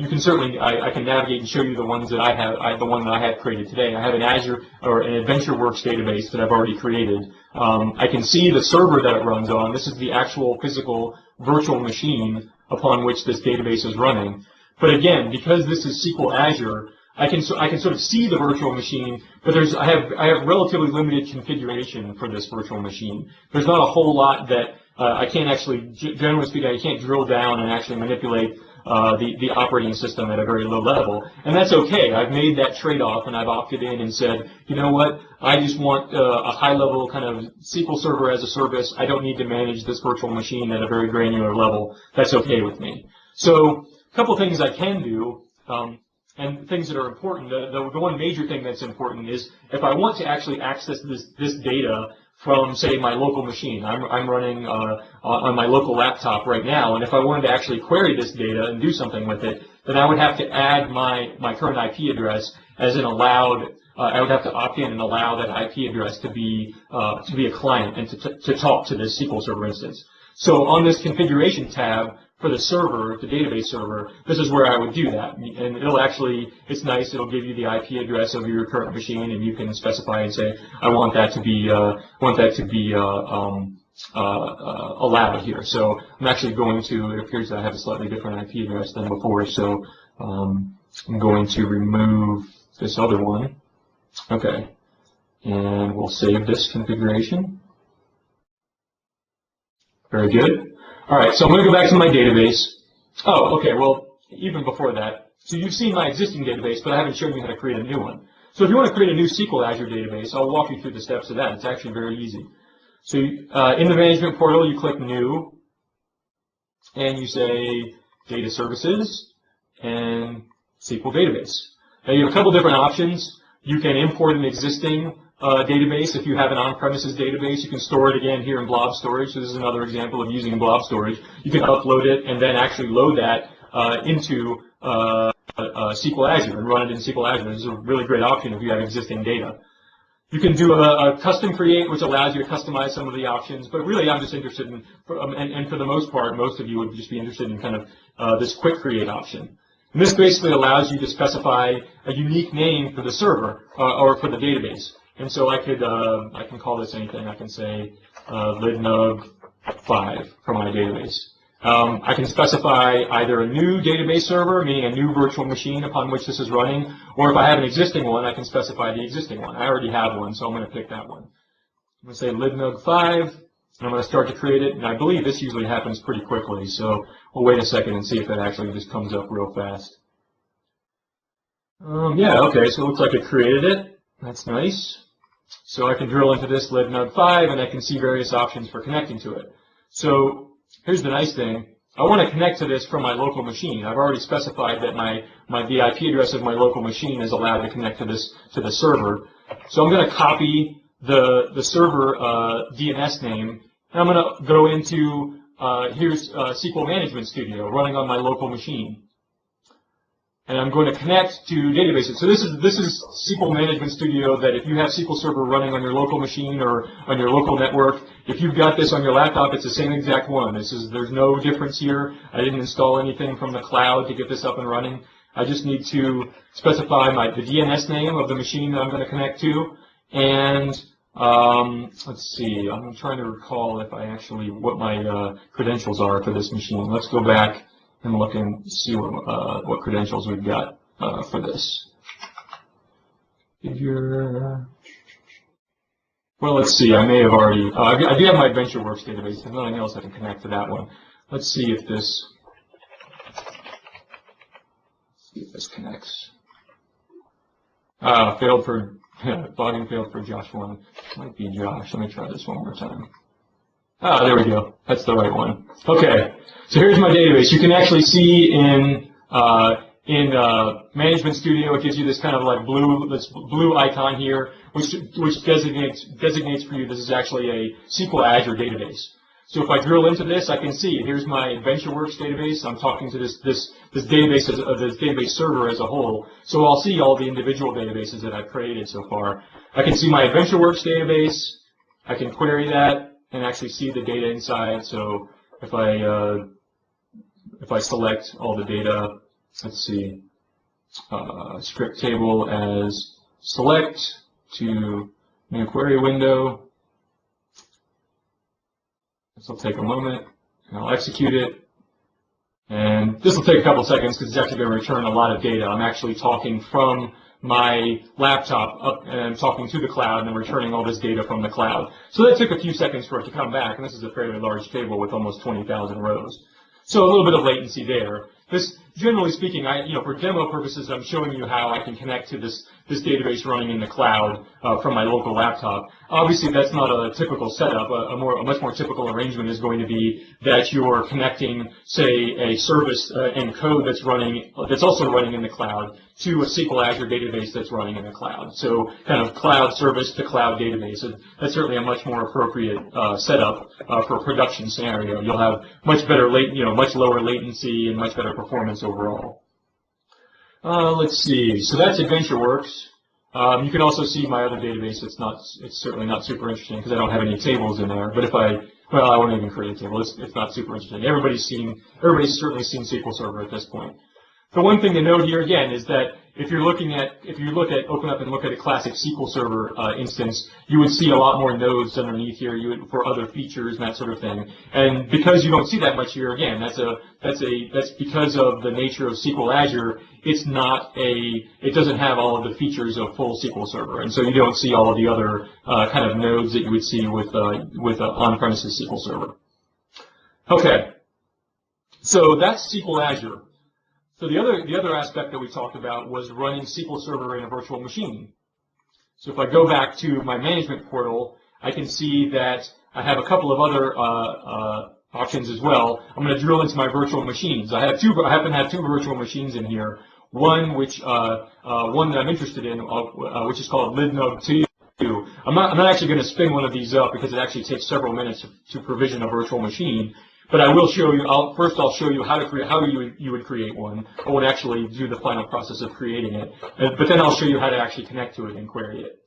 can certainly, I can navigate and show you the ones that I have, the one that I have created today. I have an Azure or an AdventureWorks database that I've already created. I can see the server that it runs on. This is the actual physical virtual machine upon which this database is running. But again, because this is SQL Azure, I can sort of see the virtual machine, but I have relatively limited configuration for this virtual machine. There's not a whole lot that I can't actually, generally speaking, I can't drill down and actually manipulate the operating system at a very low level. And that's okay. I've made that trade-off and I've opted in and said, you know what, I just want a high-level kind of SQL Server as a service. I don't need to manage this virtual machine at a very granular level. That's okay with me. So a couple things I can do, and things that are important. The one major thing that's important is if I want to actually access this data from, say, my local machine. I'm running on my local laptop right now, and if I wanted to actually query this data and do something with it, then I would have to add my current IP address as an allowed. I would have to opt in and allow that IP address to be a client and to talk to this SQL Server instance. So on this configuration tab for the server, the database server, this is where I would do that. And it's nice, it'll give you the IP address of your current machine, and you can specify and say, I want that to be allowed here. So I'm actually going to, it appears that I have a slightly different IP address than before, so I'm going to remove this other one. Okay, and we'll save this configuration. Very good. All right, so I'm going to go back to my database. Oh, okay, well, even before that, so you've seen my existing database, but I haven't shown you how to create a new one. So if you want to create a new SQL Azure database, I'll walk you through the steps of that. It's actually very easy. So in the management portal, you click New, and you say Data Services and SQL Database. Now you have a couple different options. You can import an existing database. If you have an on-premises database, you can store it again here in Blob Storage. So this is another example of using Blob Storage. You can upload it and then actually load that into SQL Azure and run it in SQL Azure. This is a really great option if you have existing data. You can do a custom create, which allows you to customize some of the options, but really I'm just interested in, and for the most part, most of you would just be interested in kind of this quick create option. And this basically allows you to specify a unique name for the server or for the database. And so I can call this anything. I can say LIDNUG 5 for my database. I can specify either a new database server, meaning a new virtual machine upon which this is running, or if I have an existing one, I can specify the existing one. I already have one, so I'm going to pick that one. I'm going to say LIDNUG 5, and I'm going to start to create it, and I believe this usually happens pretty quickly, so we'll wait a second and see if it actually just comes up real fast. Yeah, okay, so it looks like it created it. That's nice. So I can drill into this LIDNUG 5, and I can see various options for connecting to it. So here's the nice thing. I want to connect to this from my local machine. I've already specified that the IP address of my local machine is allowed to connect to the server. So I'm going to copy the server DNS name, and I'm going to go into here's SQL Management Studio running on my local machine. And I'm going to connect to databases. So this is SQL Management Studio that if you have SQL Server running on your local machine or on your local network, if you've got this on your laptop, it's the same exact one. There's no difference here. I didn't install anything from the cloud to get this up and running. I just need to specify the DNS name of the machine that I'm going to connect to. And let's see, I'm trying to recall if what my credentials are for this machine. Let's go back and look and see what credentials we've got for this. Well, let's see. I may have already. I do have my AdventureWorks database. There's nothing else I can connect to that one. Let's see if this connects. Failed for logging failed for Josh 1. Might be Josh. Let me try this one more time. There we go. That's the right one. Okay, so here's my database. You can actually see in Management Studio, it gives you this kind of like blue icon here, which designates for you this is actually a SQL Azure database. So if I drill into this, I can see here's my AdventureWorks database. I'm talking to this database server as a whole. So I'll see all the individual databases that I've created so far. I can see my AdventureWorks database. I can query that and actually see the data inside. So if I select all the data, let's see, script table as select to new query window. This will take a moment, and I'll execute it. And this will take a couple seconds because it's actually going to return a lot of data. I'm actually talking from my laptop up and I'm talking to the cloud and I'm returning all this data from the cloud. So that took a few seconds for it to come back, and this is a fairly large table with almost 20,000 rows. So a little bit of latency there. This, generally speaking, for demo purposes, I'm showing you how I can connect to this database running in the cloud from my local laptop. Obviously, that's not a typical setup. A much more typical arrangement is going to be that you're connecting, say, a service and code that's also running in the cloud to a SQL Azure database that's running in the cloud. So kind of cloud service to cloud database. And that's certainly a much more appropriate setup for a production scenario. You'll have much better much lower latency and much better performance overall. Let's see. So that's AdventureWorks. You can also see my other database. It's certainly not super interesting because I don't have any tables in there. But I won't even create a table. It's not super interesting. Everybody's certainly seen SQL Server at this point. The one thing to note here again is that if you open up and look at a classic SQL Server instance, you would see a lot more nodes underneath here for other features and that sort of thing. And because you don't see that much here, again, that's because of the nature of SQL Azure. It doesn't have all of the features of full SQL Server, and so you don't see all of the other kind of nodes that you would see with on-premises SQL Server. Okay, so that's SQL Azure. So the other aspect that we talked about was running SQL Server in a virtual machine. So if I go back to my management portal, I can see that I have a couple of other options as well. I'm going to drill into my virtual machines. I happen to have two virtual machines in here. One one that I'm interested in, which is called LIDNUG I'm not actually going to spin one of these up because it actually takes several minutes to provision a virtual machine. But I will show you. First, I'll show you how you would create one. I won't actually do the final process of creating it. But then I'll show you how to actually connect to it and query it.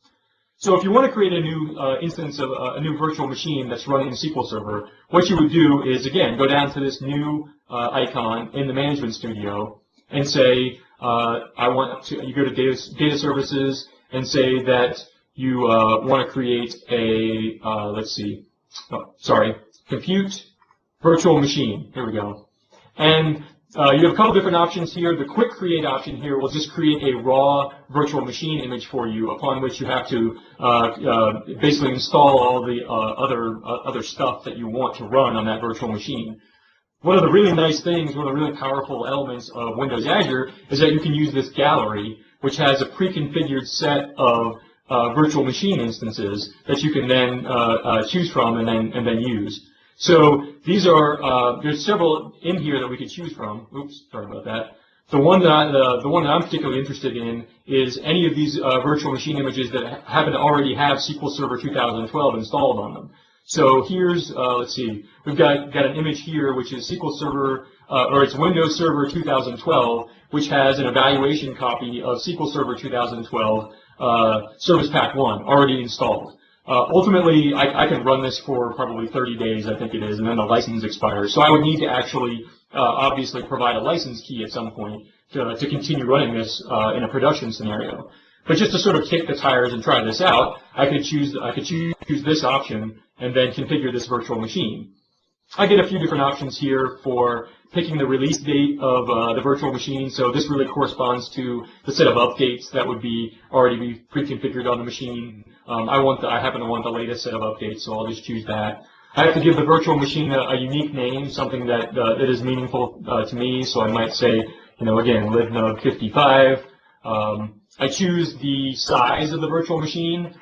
So if you want to create a new instance of a new virtual machine that's running in SQL Server, what you would do is, again, go down to this new icon in the Management Studio and say, you go to Data Services and say that you want to create a, Compute Virtual Machine. Here we go. And you have a couple different options here. The quick create option here will just create a raw virtual machine image for you, upon which you have to basically install all the other stuff that you want to run on that virtual machine. One of the really nice things, one of the really powerful elements of Windows Azure is that you can use this gallery, which has a pre-configured set of virtual machine instances that you can then choose from and then use. So these are there's several in here that we could choose from. Oops, sorry about that. The one that I'm particularly interested in is any of these virtual machine images that happen to already have SQL Server 2012 installed on them. So here's we've got an image here which is SQL Server or it's Windows Server 2012, which has an evaluation copy of SQL Server 2012 Service Pack 1 already installed. Ultimately, I can run this for probably 30 days, I think it is, and then the license expires. So I would need to actually, obviously, provide a license key at some point to continue running this in a production scenario. But just to sort of kick the tires and try this out, I could choose this option and then configure this virtual machine. I get a few different options here for picking the release date of the virtual machine. So this really corresponds to the set of updates that would already be pre-configured on the machine. I happen to want the latest set of updates, so I'll just choose that. I have to give the virtual machine a unique name, something that is meaningful to me. So I might say, again, LIDNUG 55. I choose the size of the virtual machine.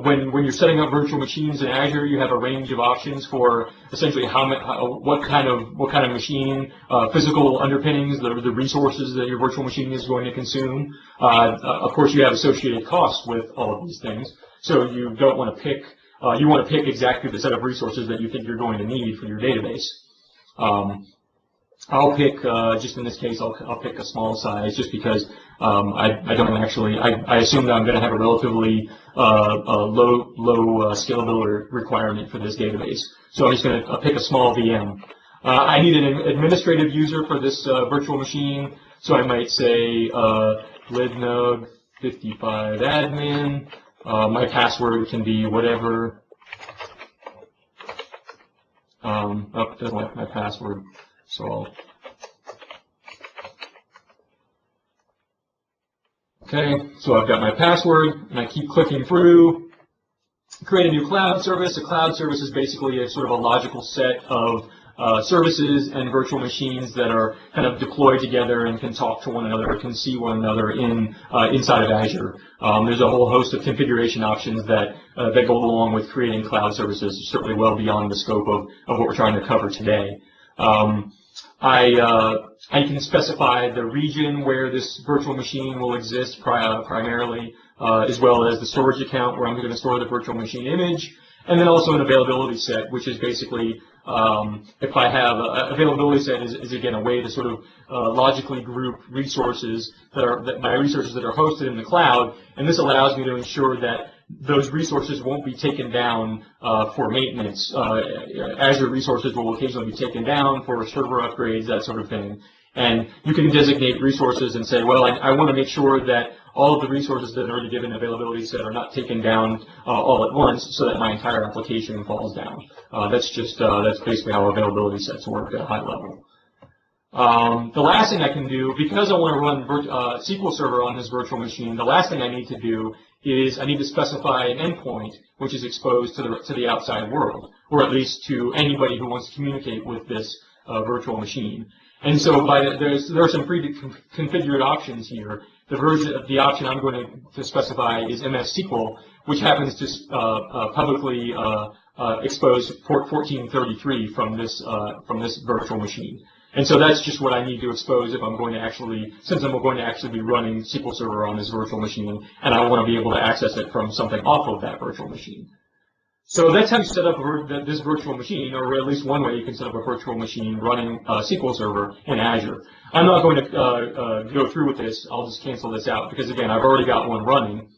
When you're setting up virtual machines in Azure, you have a range of options for essentially what kind of machine, physical underpinnings, the resources that your virtual machine is going to consume. Of course, you have associated costs with all of these things, so you don't want to pick. You want to pick exactly the set of resources that you think you're going to need for your database. I'll pick, just in this case, I'll pick a small size just because I don't actually, I assume that I'm going to have a relatively low scalability requirement for this database. So I'm just going to pick a small VM. I need an administrative user for this virtual machine, so I might say LIDNUG 55 admin. My password can be whatever. It doesn't like my password. So so I've got my password, and I keep clicking through. Create a new cloud service. A cloud service is basically a sort of a logical set of services and virtual machines that are kind of deployed together and can talk to one another, can see one another inside of Azure. There's a whole host of configuration options that go along with creating cloud services, certainly well beyond the scope of what we're trying to cover today. I can specify the region where this virtual machine will exist primarily, as well as the storage account where I'm going to store the virtual machine image, and then also an availability set, which is basically, if I have availability set is again a way to sort of logically group resources my resources that are hosted in the cloud, and this allows me to ensure that those resources won't be taken down for maintenance. Azure resources will occasionally be taken down for server upgrades, that sort of thing. And you can designate resources and say, well, I want to make sure that all of the resources that are already given availability set are not taken down all at once so that my entire application falls down. That's basically how availability sets work at a high level. The last thing I can do, because I want to run SQL Server on this virtual machine, the last thing I need to do is I need to specify an endpoint which is exposed to the outside world, or at least to anybody who wants to communicate with this virtual machine. And so there are some pre-configured options here. The option I'm going to specify is MS SQL, which happens to publicly expose port 1433 from this virtual machine. And so that's just what I need to expose if I'm going to actually, since I'm going to actually be running SQL Server on this virtual machine, and I want to be able to access it from something off of that virtual machine. So that's how you set up this virtual machine, or at least one way you can set up a virtual machine running SQL Server in Azure. I'm not going to go through with this. I'll just cancel this out because, again, I've already got one running.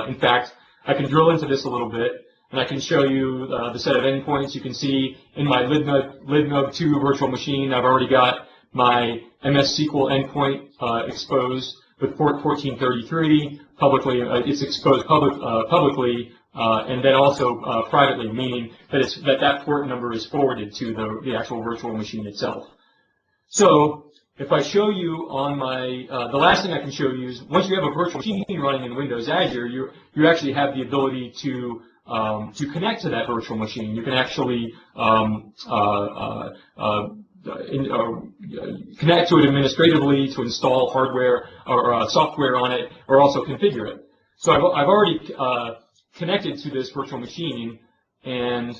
In fact, I can drill into this a little bit, and I can show you the set of endpoints. You can see in my LIDNUG 2 virtual machine, I've already got my MS SQL endpoint exposed with port 1433 publicly. It's exposed publicly. And then also privately, meaning that that port number is forwarded to the actual virtual machine itself. So if I show you on my, the last thing I can show you is once you have a virtual machine running in Windows Azure, you actually have the ability to connect to that virtual machine. You can actually connect to it administratively to install hardware or software on it, or also configure it. So I've already connected to this virtual machine, and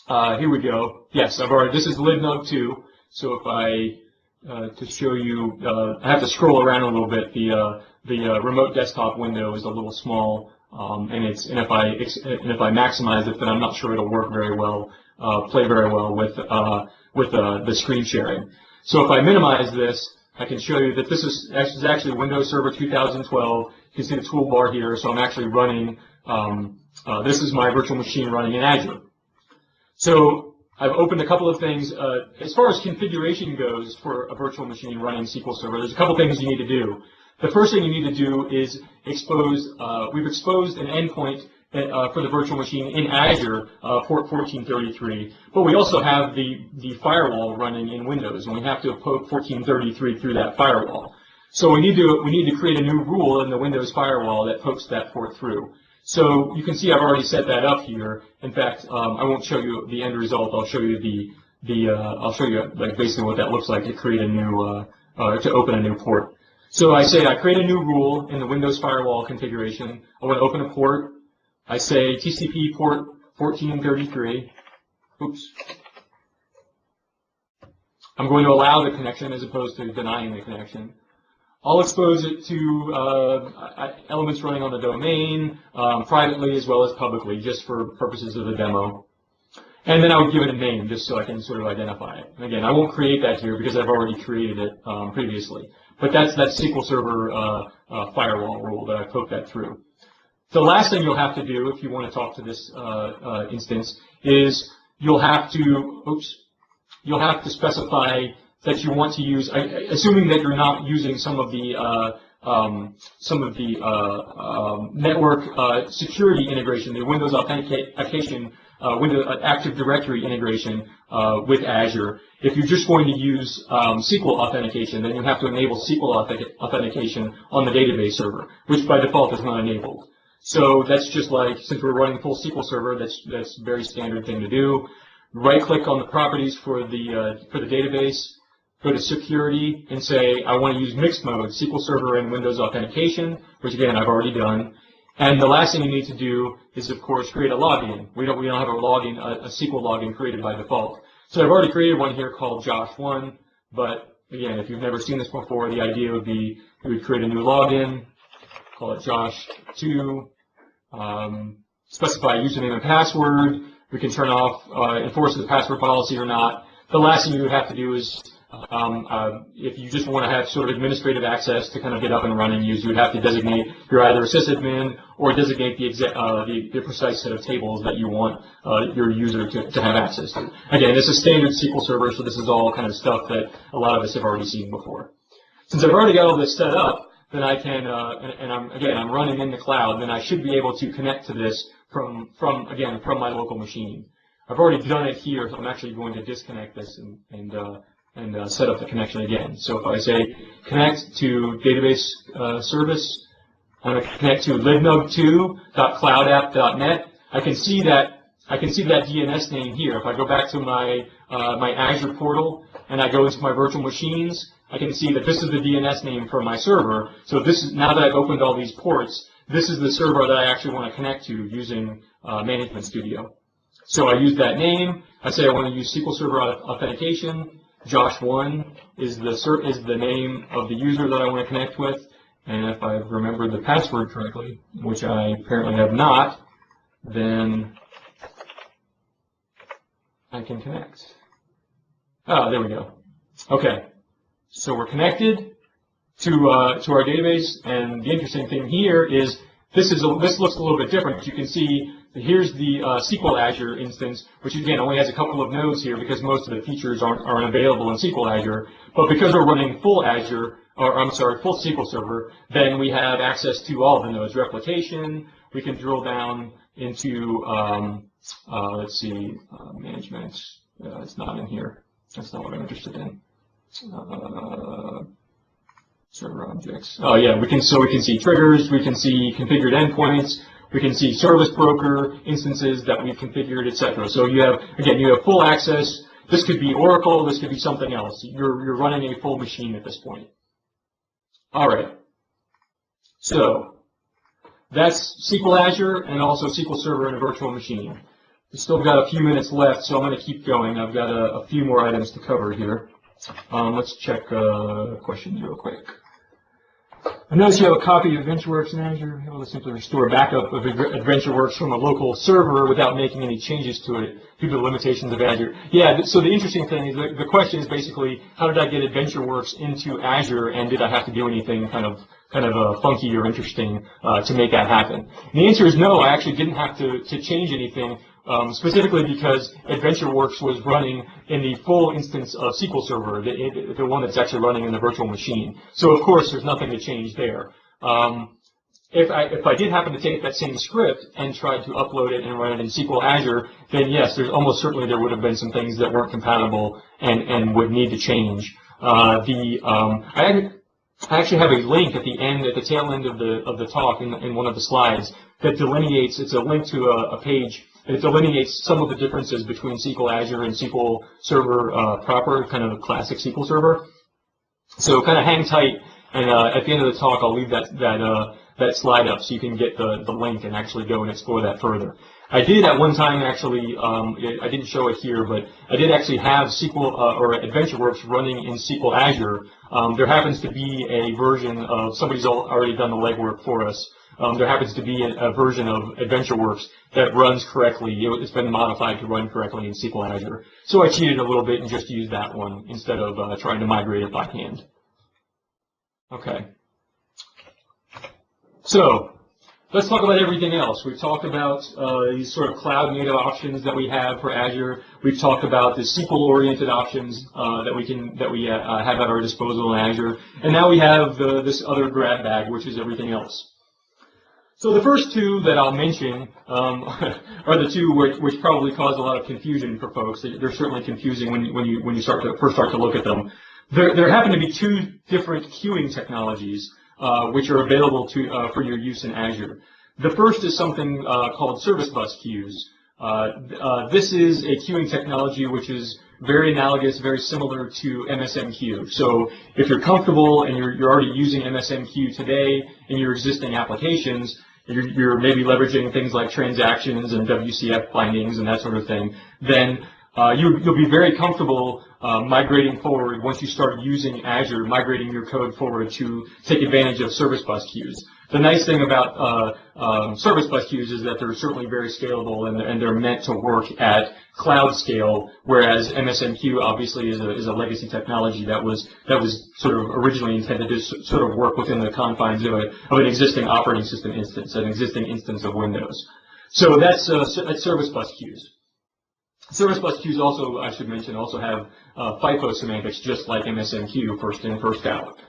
here we go. Yes, this is LIDNUG 2. So if I to show you, I have to scroll around a little bit. The remote desktop window is a little small, and if I maximize it, then I'm not sure it'll work very well, play very well with the screen sharing. So if I minimize this, I can show you that this is actually Windows Server 2012. You can see the toolbar here. So I'm actually running. This is my virtual machine running in Azure. So I've opened a couple of things. As far as configuration goes for a virtual machine running SQL Server, there's a couple things you need to do. The first thing you need to do is expose, we've exposed an endpoint for the virtual machine in Azure, port 1433, but we also have the firewall running in Windows, and we have to poke 1433 through that firewall. So we need to create a new rule in the Windows firewall that pokes that port through. So you can see I've already set that up here. In fact, I won't show you the end result. I'll show you I'll show you like basically what that looks like to create a new to open a new port. So I say I create a new rule in the Windows firewall configuration. I want to open a port. I say TCP port 1433. Oops. I'm going to allow the connection as opposed to denying the connection. I'll expose it to elements running on the domain, privately as well as publicly, just for purposes of the demo. And then I would give it a name, just so I can sort of identify it. And again, I won't create that here because I've already created it previously. But that's that SQL Server firewall rule that I poked that through. The last thing you'll have to do if you want to talk to this instance is you'll have to specify that you want to use, assuming that you're not using some of the network security integration, the Windows authentication, Windows Active Directory integration with Azure. If you're just going to use SQL authentication, then you have to enable SQL authentication on the database server, which by default is not enabled. So that's just like, since we're running full SQL Server, that's a very standard thing to do. Right-click on the properties for the database. Go to Security and say, I want to use mixed mode, SQL Server and Windows Authentication, which again, I've already done. And the last thing you need to do is, of course, create a login. We don't have a login, a SQL login created by default. So I've already created one here called Josh1, but again, if you've never seen this before, the idea would be we would create a new login, call it Josh2, specify username and password. We can turn off, enforce the password policy or not. The last thing you would have to do is if you just want to have sort of administrative access to kind of get up and running, you would have to designate you're either a sysadmin or designate the precise set of tables that you want your user to have access to. Again, this is standard SQL Server, so this is all kind of stuff that a lot of us have already seen before. Since I've already got all this set up, then I can, I'm running in the cloud, then I should be able to connect to this from my local machine. I've already done it here, so I'm actually going to disconnect this and set up the connection again. So if I say connect to database service, I'm going to connect to lidnug2.cloudapp.net. I can see that DNS name here. If I go back to my my Azure portal and I go into my virtual machines, I can see that this is the DNS name for my server. So this is, now that I've opened all these ports, this is the server that I actually want to connect to using Management Studio. So I use that name. I say I want to use SQL Server authentication. Josh1 is the name of the user that I want to connect with. And if I've remembered the password correctly, which I apparently have not, then I can connect. Ah, there we go. Okay, so we're connected to our database, and the interesting thing here is this looks a little bit different. You can see here's the SQL Azure instance, which again only has a couple of nodes here because most of the features aren't available in SQL Azure. But because we're running full Azure, or I'm sorry, full SQL Server, then we have access to all of the nodes. Replication, we can drill down into, let's see, management. It's not in here. That's not what I'm interested in. Server objects. Oh yeah, we can see triggers, we can see configured endpoints, we can see service broker instances that we've configured, etc. So you have full access. This could be Oracle, this could be something else. You're running a full machine at this point. All right. So that's SQL Azure and also SQL Server in a virtual machine. We've still got a few minutes left, so I'm going to keep going. I've got a few more items to cover here. Let's check questions real quick. I notice you have a copy of AdventureWorks in Azure. Able to simply restore a backup of AdventureWorks from a local server without making any changes to it due to the limitations of Azure. Yeah, so the interesting thing is the question is basically, how did I get AdventureWorks into Azure, and did I have to do anything kind of funky or interesting to make that happen? And the answer is no, I actually didn't have to change anything. Specifically because AdventureWorks was running in the full instance of SQL Server, the one that's actually running in the virtual machine. So of course there's nothing to change there. If I did happen to take that same script and try to upload it and run it in SQL Azure, then yes, there's almost certainly there would have been some things that weren't compatible and would need to change. I actually have a link at the tail end of the talk in one of the slides that delineates. It's a link to a page. It delineates some of the differences between SQL Azure and SQL Server proper, kind of a classic SQL Server. So kind of hang tight, and at the end of the talk, I'll leave that slide up so you can get the link and actually go and explore that further. I did at one time actually, I didn't show it here, but I did actually have SQL or AdventureWorks running in SQL Azure. There happens to be a version of, somebody's already done the legwork for us. There happens to be a version of AdventureWorks that runs correctly. It's been modified to run correctly in SQL Azure. So I cheated a little bit and just used that one instead of trying to migrate it by hand. Okay. So let's talk about everything else. We've talked about these sort of cloud-native options that we have for Azure. We've talked about the SQL-oriented options that we have at our disposal in Azure, and now we have this other grab bag, which is everything else. So the first two that I'll mention are the two which probably cause a lot of confusion for folks. They're certainly confusing when you first start to look at them. There happen to be two different queuing technologies which are available for your use in Azure. The first is something called service bus queues. This is a queuing technology which is very analogous, very similar to MSMQ. So if you're comfortable and you're already using MSMQ today in your existing applications, you're maybe leveraging things like transactions and WCF bindings and that sort of thing, then you'll be very comfortable migrating forward once you start using Azure, migrating your code forward to take advantage of service bus queues. The nice thing about service bus queues is that they're certainly very scalable and they're meant to work at cloud scale, whereas MSMQ obviously is a legacy technology that was sort of originally intended to sort of work within the confines of an existing operating system instance, an existing instance of Windows. So that's service bus queues. Service bus queues also, I should mention, also have FIFO semantics just like MSMQ, first in, first out.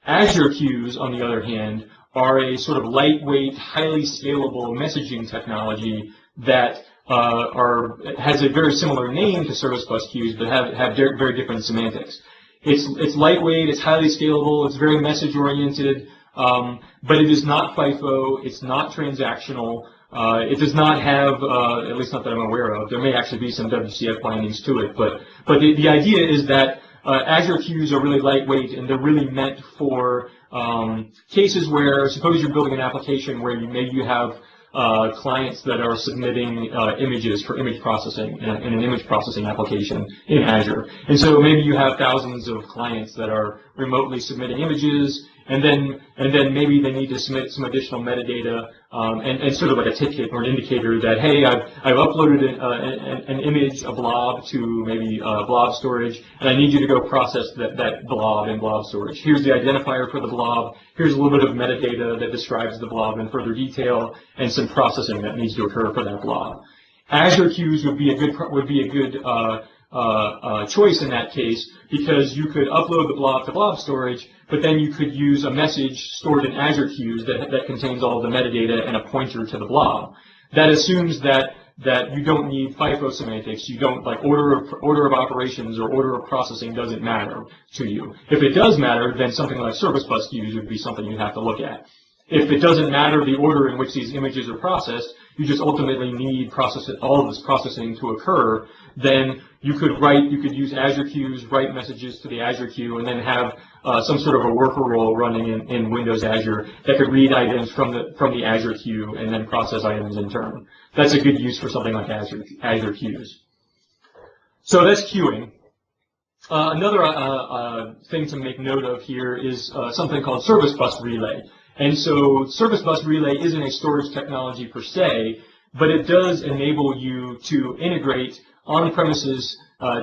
Azure queues, on the other hand, are a sort of lightweight, highly scalable messaging technology that has a very similar name to service bus queues, but have very different semantics. It's lightweight, it's highly scalable, it's very message oriented, but it is not FIFO, it's not transactional. It does not have, at least not that I'm aware of. There may actually be some WCF bindings to it, but the idea is that Azure queues are really lightweight and they're really meant for cases where, suppose you're building an application where maybe you have clients that are submitting images for image processing in an image processing application in Azure. And so maybe you have thousands of clients that are remotely submitting images, and then maybe they need to submit some additional metadata and sort of like a ticket or an indicator that, hey, I've uploaded an image, a blob, to maybe Blob Storage, and I need you to go process that blob in Blob Storage. Here's the identifier for the blob. Here's a little bit of metadata that describes the blob in further detail, and some processing that needs to occur for that blob. Azure queues would be a good choice in that case, because you could upload the blob to Blob Storage, but then you could use a message stored in Azure queues that contains all of the metadata and a pointer to the blob. That assumes that you don't need FIFO semantics. You don't, like, order of operations or order of processing doesn't matter to you. If it does matter, then something like service bus queues would be something you'd have to look at. If it doesn't matter the order in which these images are processed, you just ultimately need all of this processing to occur, then you could use Azure queues, write messages to the Azure queue, and then have some sort of a worker role running in Windows Azure that could read items from the Azure queue and then process items in turn. That's a good use for something like Azure queues. So that's queuing. Another thing to make note of here is something called Service Bus Relay. And so Service Bus Relay isn't a storage technology per se, but it does enable you to integrate on-premises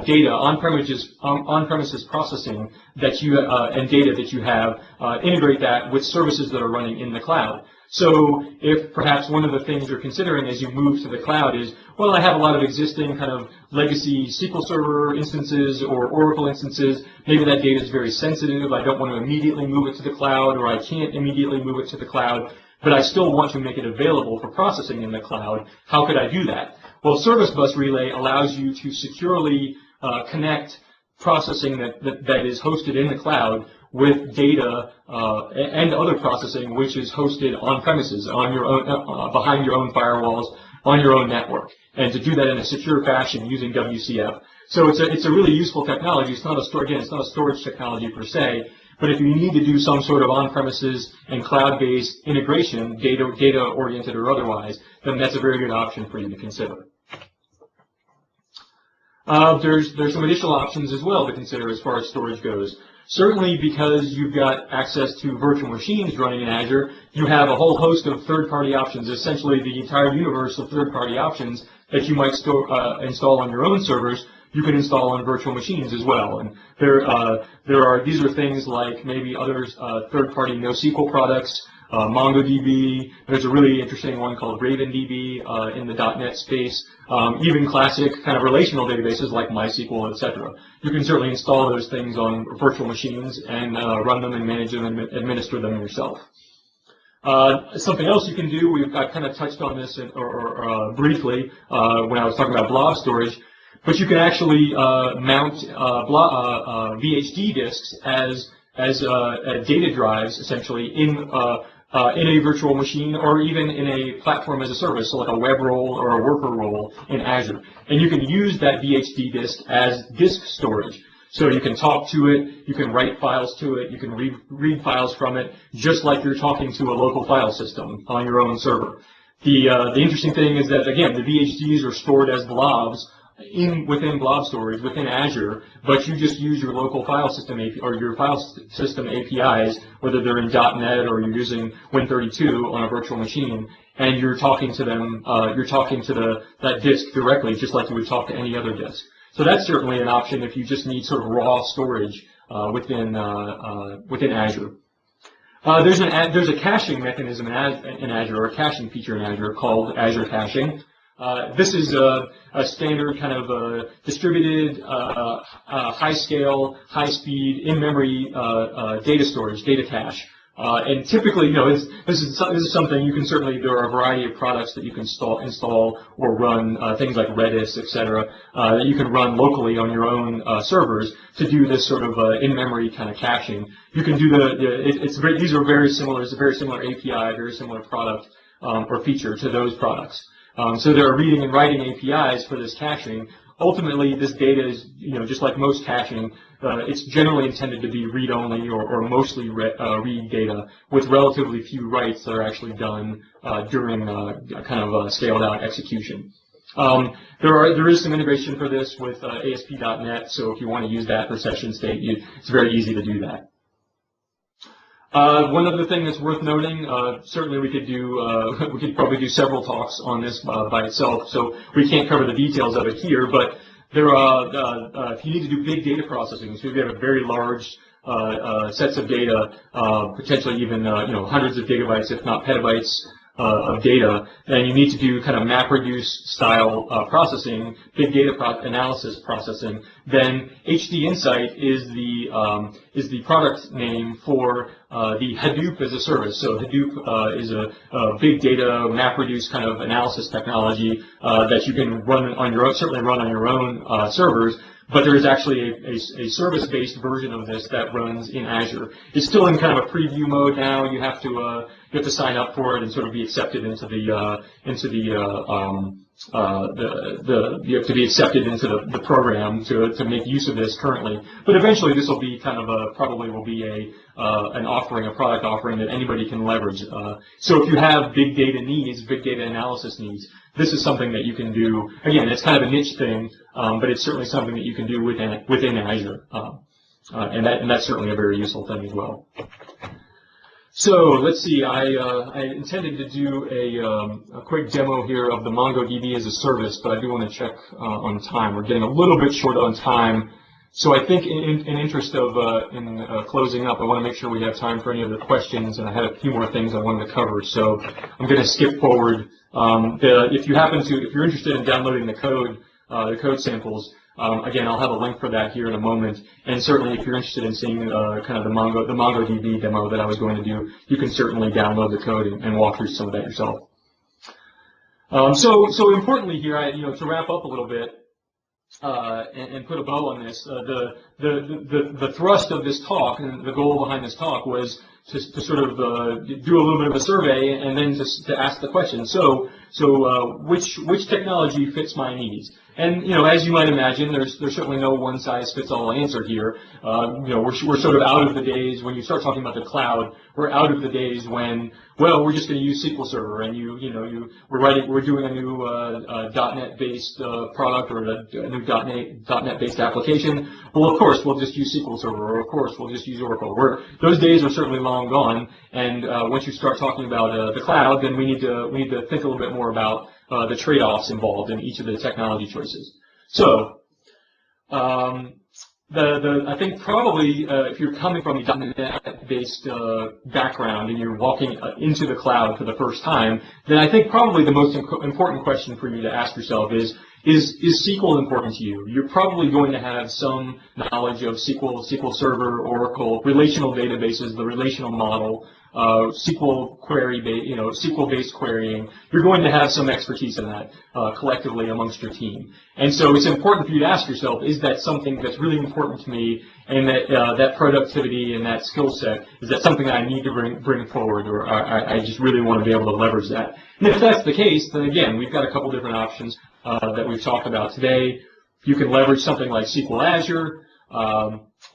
data, on-premises processing that you and data that you have, integrate that with services that are running in the cloud. So if perhaps one of the things you're considering as you move to the cloud is, well, I have a lot of existing kind of legacy SQL Server instances or Oracle instances, maybe that data is very sensitive, I don't want to immediately move it to the cloud, or I can't immediately move it to the cloud, but I still want to make it available for processing in the cloud. How could I do that? Well, Service Bus Relay allows you to securely connect processing that is hosted in the cloud with data and other processing which is hosted on premises, on your own, behind your own firewalls, on your own network, and to do that in a secure fashion using WCF. So it's a really useful technology. It's not a storage technology per se, but if you need to do some sort of on-premises and cloud-based integration, data-oriented or otherwise, then that's a very good option for you to consider. There's some additional options as well to consider as far as storage goes. Certainly, because you've got access to virtual machines running in Azure, you have a whole host of third-party options, essentially the entire universe of third-party options that you might install on your own servers, you can install on virtual machines as well. And these are things like maybe other third-party NoSQL products, MongoDB. There's a really interesting one called RavenDB in the .NET space. Even classic kind of relational databases like MySQL, etc. You can certainly install those things on virtual machines and run them and manage them and administer them yourself. Something else you can do, I kind of touched on this briefly when I was talking about blob storage, but you can actually mount VHD disks as data drives, essentially, in a virtual machine or even in a platform as a service, so like a web role or a worker role in Azure. And you can use that VHD disk as disk storage. So you can talk to it, you can write files to it, you can read files from it, just like you're talking to a local file system on your own server. The interesting thing is that, again, the VHDs are stored as blobs within Blob Storage, within Azure, but you just use your local file system or your file system APIs, whether they're in .NET or you're using Win32 on a virtual machine, and you're talking to them, you're talking to that disk directly, just like you would talk to any other disk. So that's certainly an option if you just need sort of raw storage within Azure. There's a caching mechanism in Azure, or a caching feature in Azure called Azure Caching. This is a standard kind of distributed, high-scale, high-speed, in-memory data storage, data cache. And typically, this is something you can certainly, there are a variety of products that you can install or run, things like Redis, etc., that you can run locally on your own servers to do this sort of in-memory kind of caching. You can do these are very similar, it's a very similar API, very similar product or feature to those products. So there are reading and writing APIs for this caching. ultimately this data is, just like most caching, it's generally intended to be read-only or mostly read data with relatively few writes that are actually done during kind of a scaled-out execution. There is some integration for this with ASP.NET, so if you want to use that for session state, it's very easy to do that. One other thing that's worth noting, certainly we could probably do several talks on this by itself, so we can't cover the details of it here, but there are, if you need to do big data processing, so if you have a very large sets of data, potentially even, hundreds of gigabytes, if not petabytes, of data, and you need to do kind of MapReduce style processing, big data analysis processing, then HD Insight is the product name for the Hadoop as a service. So Hadoop is a big data MapReduce kind of analysis technology that you can run on your own, certainly run on your own servers. But there is actually a service-based version of this that runs in Azure. It's still in kind of a preview mode now. You have to sign up for it and sort of be accepted into you have to be accepted into the program to make use of this currently. But eventually, this will be kind of probably will be an offering, a product offering that anybody can leverage. So if you have big data needs, big data analysis needs, this is something that you can do. Again, it's kind of a niche thing, but it's certainly something that you can do within Azure, and that's certainly a very useful thing as well. So let's see. I intended to do a quick demo here of the MongoDB as a service, but I do want to check on time. We're getting a little bit short on time, so I think in interest of closing up, I want to make sure we have time for any of the questions, and I had a few more things I wanted to cover. So I'm going to skip forward. If you're interested in downloading the code samples, again, I'll have a link for that here in a moment. And certainly, if you're interested in seeing kind of the MongoDB demo that I was going to do, you can certainly download the code and walk through some of that yourself. So importantly here, to wrap up a little bit and put a bow on this, the thrust of this talk and the goal behind this talk was to sort of do a little bit of a survey and then just to ask the question. So which technology fits my needs? And as you might imagine, there's certainly no one-size-fits-all answer here. We're sort of out of the days when you start talking about the cloud. We're out of the days when, well, we're just going to use SQL Server, and we're doing a new .NET-based product or a new .NET-based application. Well, of course, we'll just use SQL Server, or of course, we'll just use Oracle. Those days are certainly long gone. And once you start talking about the cloud, then we need to think a little bit more about the trade-offs involved in each of the technology choices. So, I think probably if you're coming from a .NET-based background and you're walking into the cloud for the first time, then I think probably the most important question for you to ask yourself is SQL important to you? You're probably going to have some knowledge of SQL Server, Oracle, relational databases, the relational model, SQL SQL-based querying. You're going to have some expertise in that collectively amongst your team. And so it's important for you to ask yourself, is that something that's really important to me, and that productivity and that skill set, is that something that I need to bring forward, or I just really want to be able to leverage that? And if that's the case, then again, we've got a couple different options that we've talked about today. You can leverage something like SQL Azure,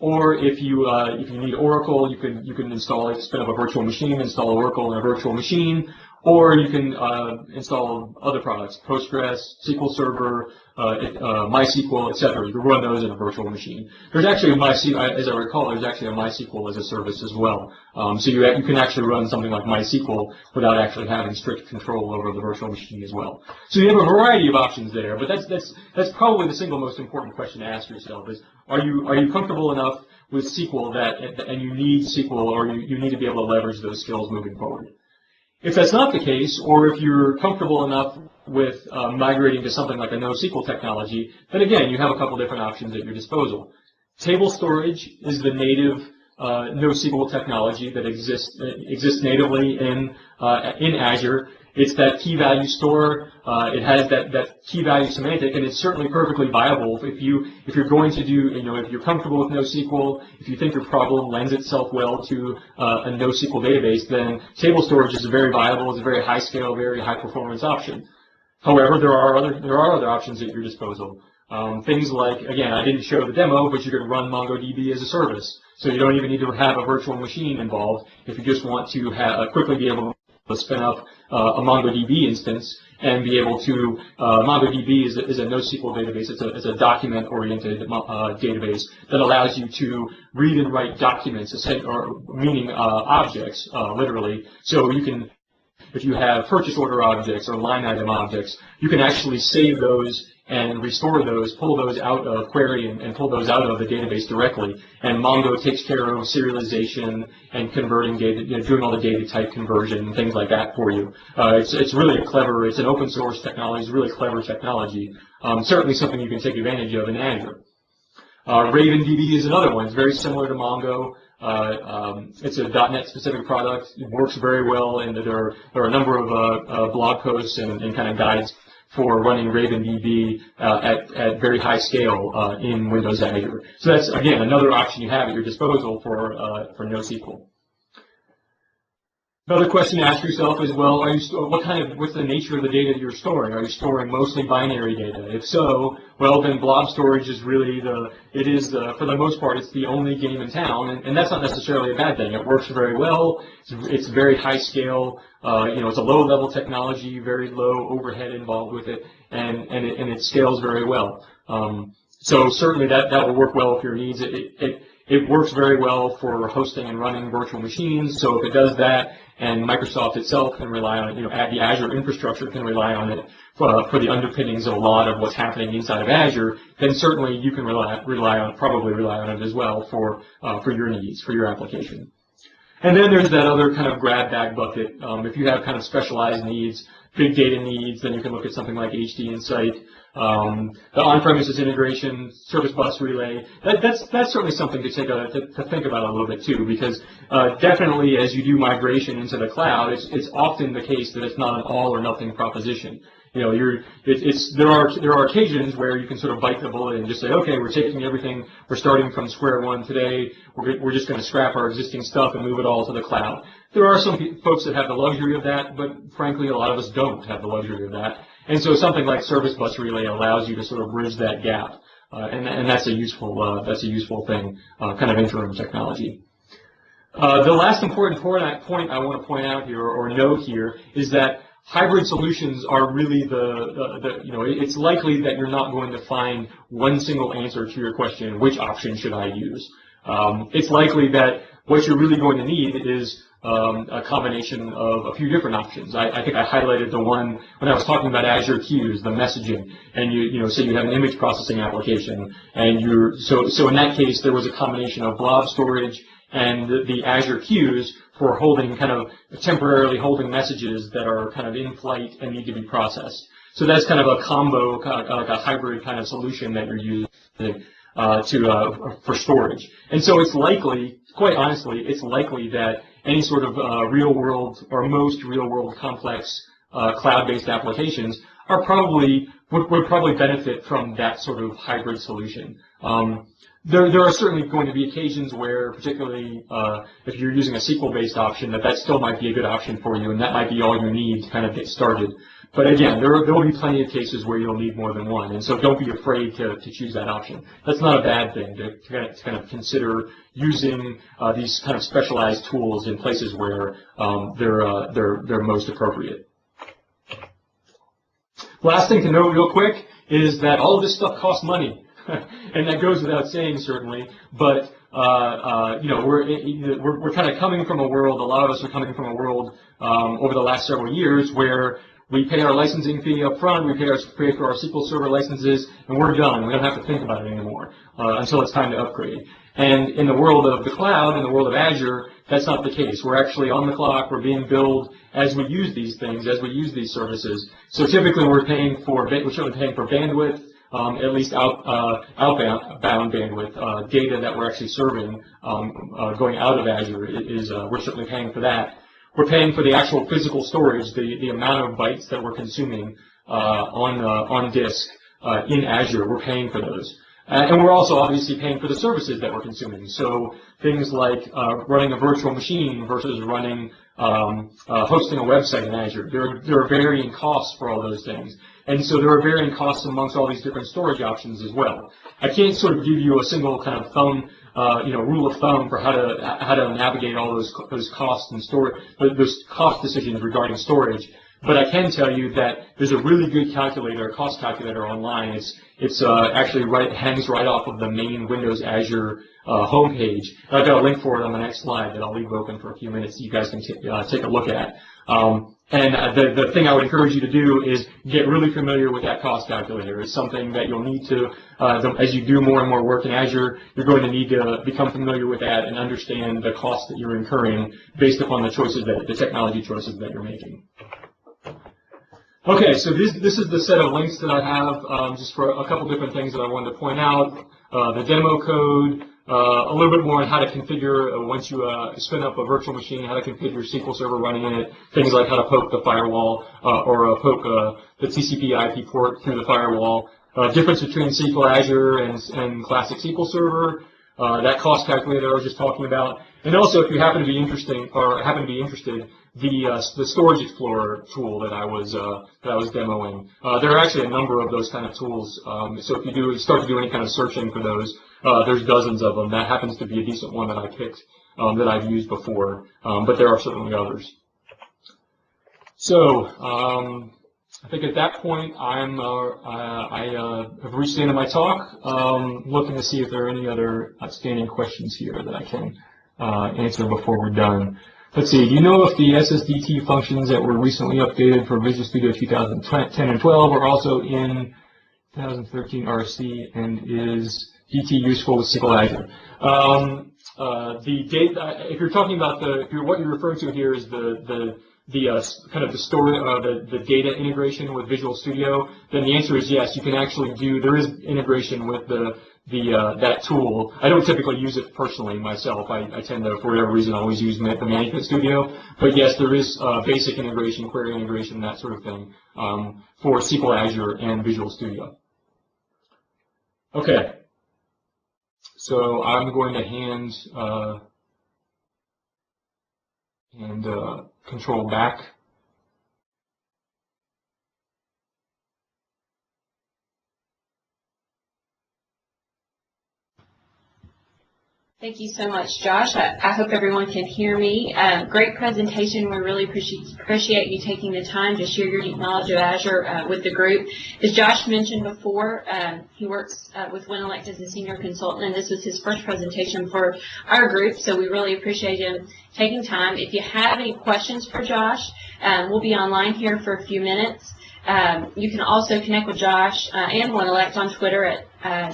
or if you need Oracle, you can install it, spin up a virtual machine, install Oracle in a virtual machine, or you can install other products, Postgres, SQL Server, MySQL, etc. You can run those in a virtual machine. There's actually as I recall, there's actually a MySQL as a service as well. So you can actually run something like MySQL without actually having strict control over the virtual machine as well. So you have a variety of options there, but that's probably the single most important question to ask yourself is, are you comfortable enough with SQL and you need SQL, or you need to be able to leverage those skills moving forward? If that's not the case, or if you're comfortable enough with migrating to something like a NoSQL technology, then again, you have a couple different options at your disposal. Table storage is the native NoSQL technology that exists natively in Azure. It's that key value store. It has that key value semantic, and it's certainly perfectly viable if you're going to do, if you're comfortable with NoSQL, if you think your problem lends itself well to a NoSQL database, then table storage is very viable. It's a very high scale, very high performance option. However, there are other options at your disposal. Things like, again, I didn't show the demo, but you could run MongoDB as a service. So you don't even need to have a virtual machine involved if you just want to quickly be able to spin up a MongoDB instance and be able to, MongoDB is a NoSQL database. It's a document-oriented database that allows you to read and write documents, meaning objects, literally. So you can, if you have purchase order objects or line item objects, you can actually save those and restore those, pull those out of query and pull those out of the database directly. And Mongo takes care of serialization and converting data, doing all the data type conversion and things like that for you. It's really clever. It's an open source technology. It's really clever technology. Certainly something you can take advantage of in Azure. RavenDB is another one. It's very similar to Mongo. It's a .NET specific product. It works very well, and there are a number of blog posts and kind of guides for running RavenDB at very high scale in Windows Azure. So that's, again, another option you have at your disposal for NoSQL. Another question to ask yourself is, well, what's the nature of the data that you're storing? Are you storing mostly binary data? If so, well, then Blob Storage is really for the most part, it's the only game in town, and that's not necessarily a bad thing. It works very well. It's very high scale. It's a low-level technology, very low overhead involved with it, and it scales very well. So certainly that will work well for your needs. It works very well for hosting and running virtual machines. So if it does that, and Microsoft itself can rely on it, the Azure infrastructure can rely on it for the underpinnings of a lot of what's happening inside of Azure, then certainly you can probably rely on it as well for your needs, for your application. And then there's that other kind of grab bag bucket. If you have kind of specialized needs, big data needs, then you can look at something like HD Insight. The on-premises integration, service bus relay, that's certainly something to think about a little bit too, because definitely as you do migration into the cloud, it's often the case that it's not an all or nothing proposition. There are occasions where you can sort of bite the bullet and just say, okay, we're taking everything, we're starting from square one today, we're just going to scrap our existing stuff and move it all to the cloud. There are some folks that have the luxury of that, but frankly, a lot of us don't have the luxury of that. And so something like Service Bus Relay allows you to sort of bridge that gap, and that's a useful thing, kind of interim technology. The last important point I want to point out here or note here is that hybrid solutions are really it's likely that you're not going to find one single answer to your question, which option should I use? It's likely that what you're really going to need is a combination of a few different options. I think I highlighted the one when I was talking about Azure Queues, the messaging, and say you have an image processing application, and so in that case there was a combination of Blob Storage and the Azure Queues for temporarily holding messages that are kind of in flight and need to be processed. So that's kind of a combo, like a hybrid kind of solution that you're using for storage. And so it's likely, quite honestly, it's likely that any sort of real-world or most real-world complex cloud-based applications would probably benefit from that sort of hybrid solution. There are certainly going to be occasions where, particularly if you're using a SQL-based option, that still might be a good option for you, and that might be all you need to kind of get started. But again, there will be plenty of cases where you'll need more than one, and so don't be afraid to choose that option. That's not a bad thing to kind of consider using these kind of specialized tools in places where they're most appropriate. Last thing to note real quick is that all of this stuff costs money. And that goes without saying, certainly, but we're kind of coming from a world. A lot of us are coming from a world over the last several years where we pay our licensing fee up front, we pay for our SQL Server licenses, and we're done. We don't have to think about it anymore until it's time to upgrade. And in the world of the cloud, in the world of Azure, that's not the case. We're actually on the clock. We're being billed as we use these things, as we use these services. So typically, we're certainly paying for bandwidth. At least outbound bandwidth, data that we're actually serving going out of Azure we're certainly paying for that. We're paying for the actual physical storage, the amount of bytes that we're consuming on disk in Azure. We're paying for those. And we're also obviously paying for the services that we're consuming. So things like running a virtual machine versus running hosting a website in Azure. There are varying costs for all those things. And so there are varying costs amongst all these different storage options as well. I can't sort of give you a single kind of thumb, rule of thumb for how to navigate all those costs and those cost decisions regarding storage. But I can tell you that there's a really good calculator, cost calculator online. It's actually hangs right off of the main Windows Azure homepage. I've got a link for it on the next slide that I'll leave open for a few minutes so you guys can take a look at. And the thing I would encourage you to do is get really familiar with that cost calculator. It's something that you'll need to, as you do more and more work in Azure, you're going to need to become familiar with that and understand the cost that you're incurring based upon the technology choices that you're making. Okay, so this is the set of links that I have just for a couple different things that I wanted to point out. The demo code, a little bit more on how to configure, once you spin up a virtual machine, how to configure SQL Server running in it, things like how to poke the firewall or poke the TCP IP port through the firewall, difference between SQL Azure and classic SQL Server, that cost calculator I was just talking about, and also if you happen to be interested, the Storage Explorer tool that I was demoing. There are actually a number of those kind of tools. So if you start to do any kind of searching for those, there's dozens of them. That happens to be a decent one that I picked that I've used before, but there are certainly others. So I think at that point I have reached the end of my talk. Looking to see if there are any other outstanding questions here that I can answer before we're done. Let's see, do you know if the SSDT functions that were recently updated for Visual Studio 2010 and 12 are also in 2013 RC, and is DT useful with SQL Azure? The data, if you're talking about what you're referring to here is the data integration with Visual Studio, then the answer is yes. You can actually there is integration with that tool. I don't typically use it personally myself. I tend to, for whatever reason, always use the Management Studio. But yes, there is basic integration, query integration, that sort of thing for SQL Azure and Visual Studio. Okay, so I'm going to hand control back. Thank you so much, Josh. I hope everyone can hear me. Great presentation. We really appreciate you taking the time to share your deep knowledge of Azure with the group. As Josh mentioned before, he works with Wintellect as a senior consultant, and this was his first presentation for our group, so we really appreciate him taking time. If you have any questions for Josh, we'll be online here for a few minutes. You can also connect with Josh and Wintellect on Twitter at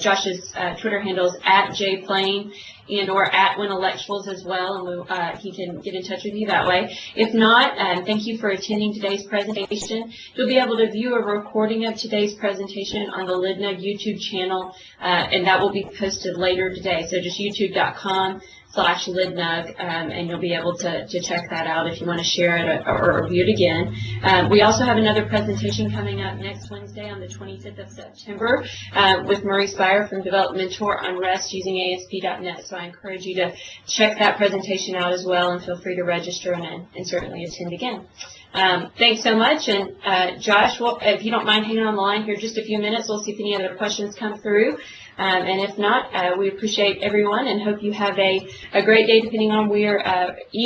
Josh's Twitter handle is @jplane and/or @Wintellectuals as well, and he can get in touch with you that way. If not, thank you for attending today's presentation. You'll be able to view a recording of today's presentation on the LIDNUG YouTube channel, and that will be posted later today. So just youtube.com/LIDNUG, and you'll be able to check that out if you want to share it or view it again. We also have another presentation coming up next Wednesday on the 25th of September with Marie Spire from Develop Mentor on REST using ASP.NET. So I encourage you to check that presentation out as well, and feel free to register and certainly attend again. Thanks so much, and Josh, if you don't mind hanging on the line here just a few minutes, we'll see if any other questions come through. And if not, we appreciate everyone and hope you have a great day depending on where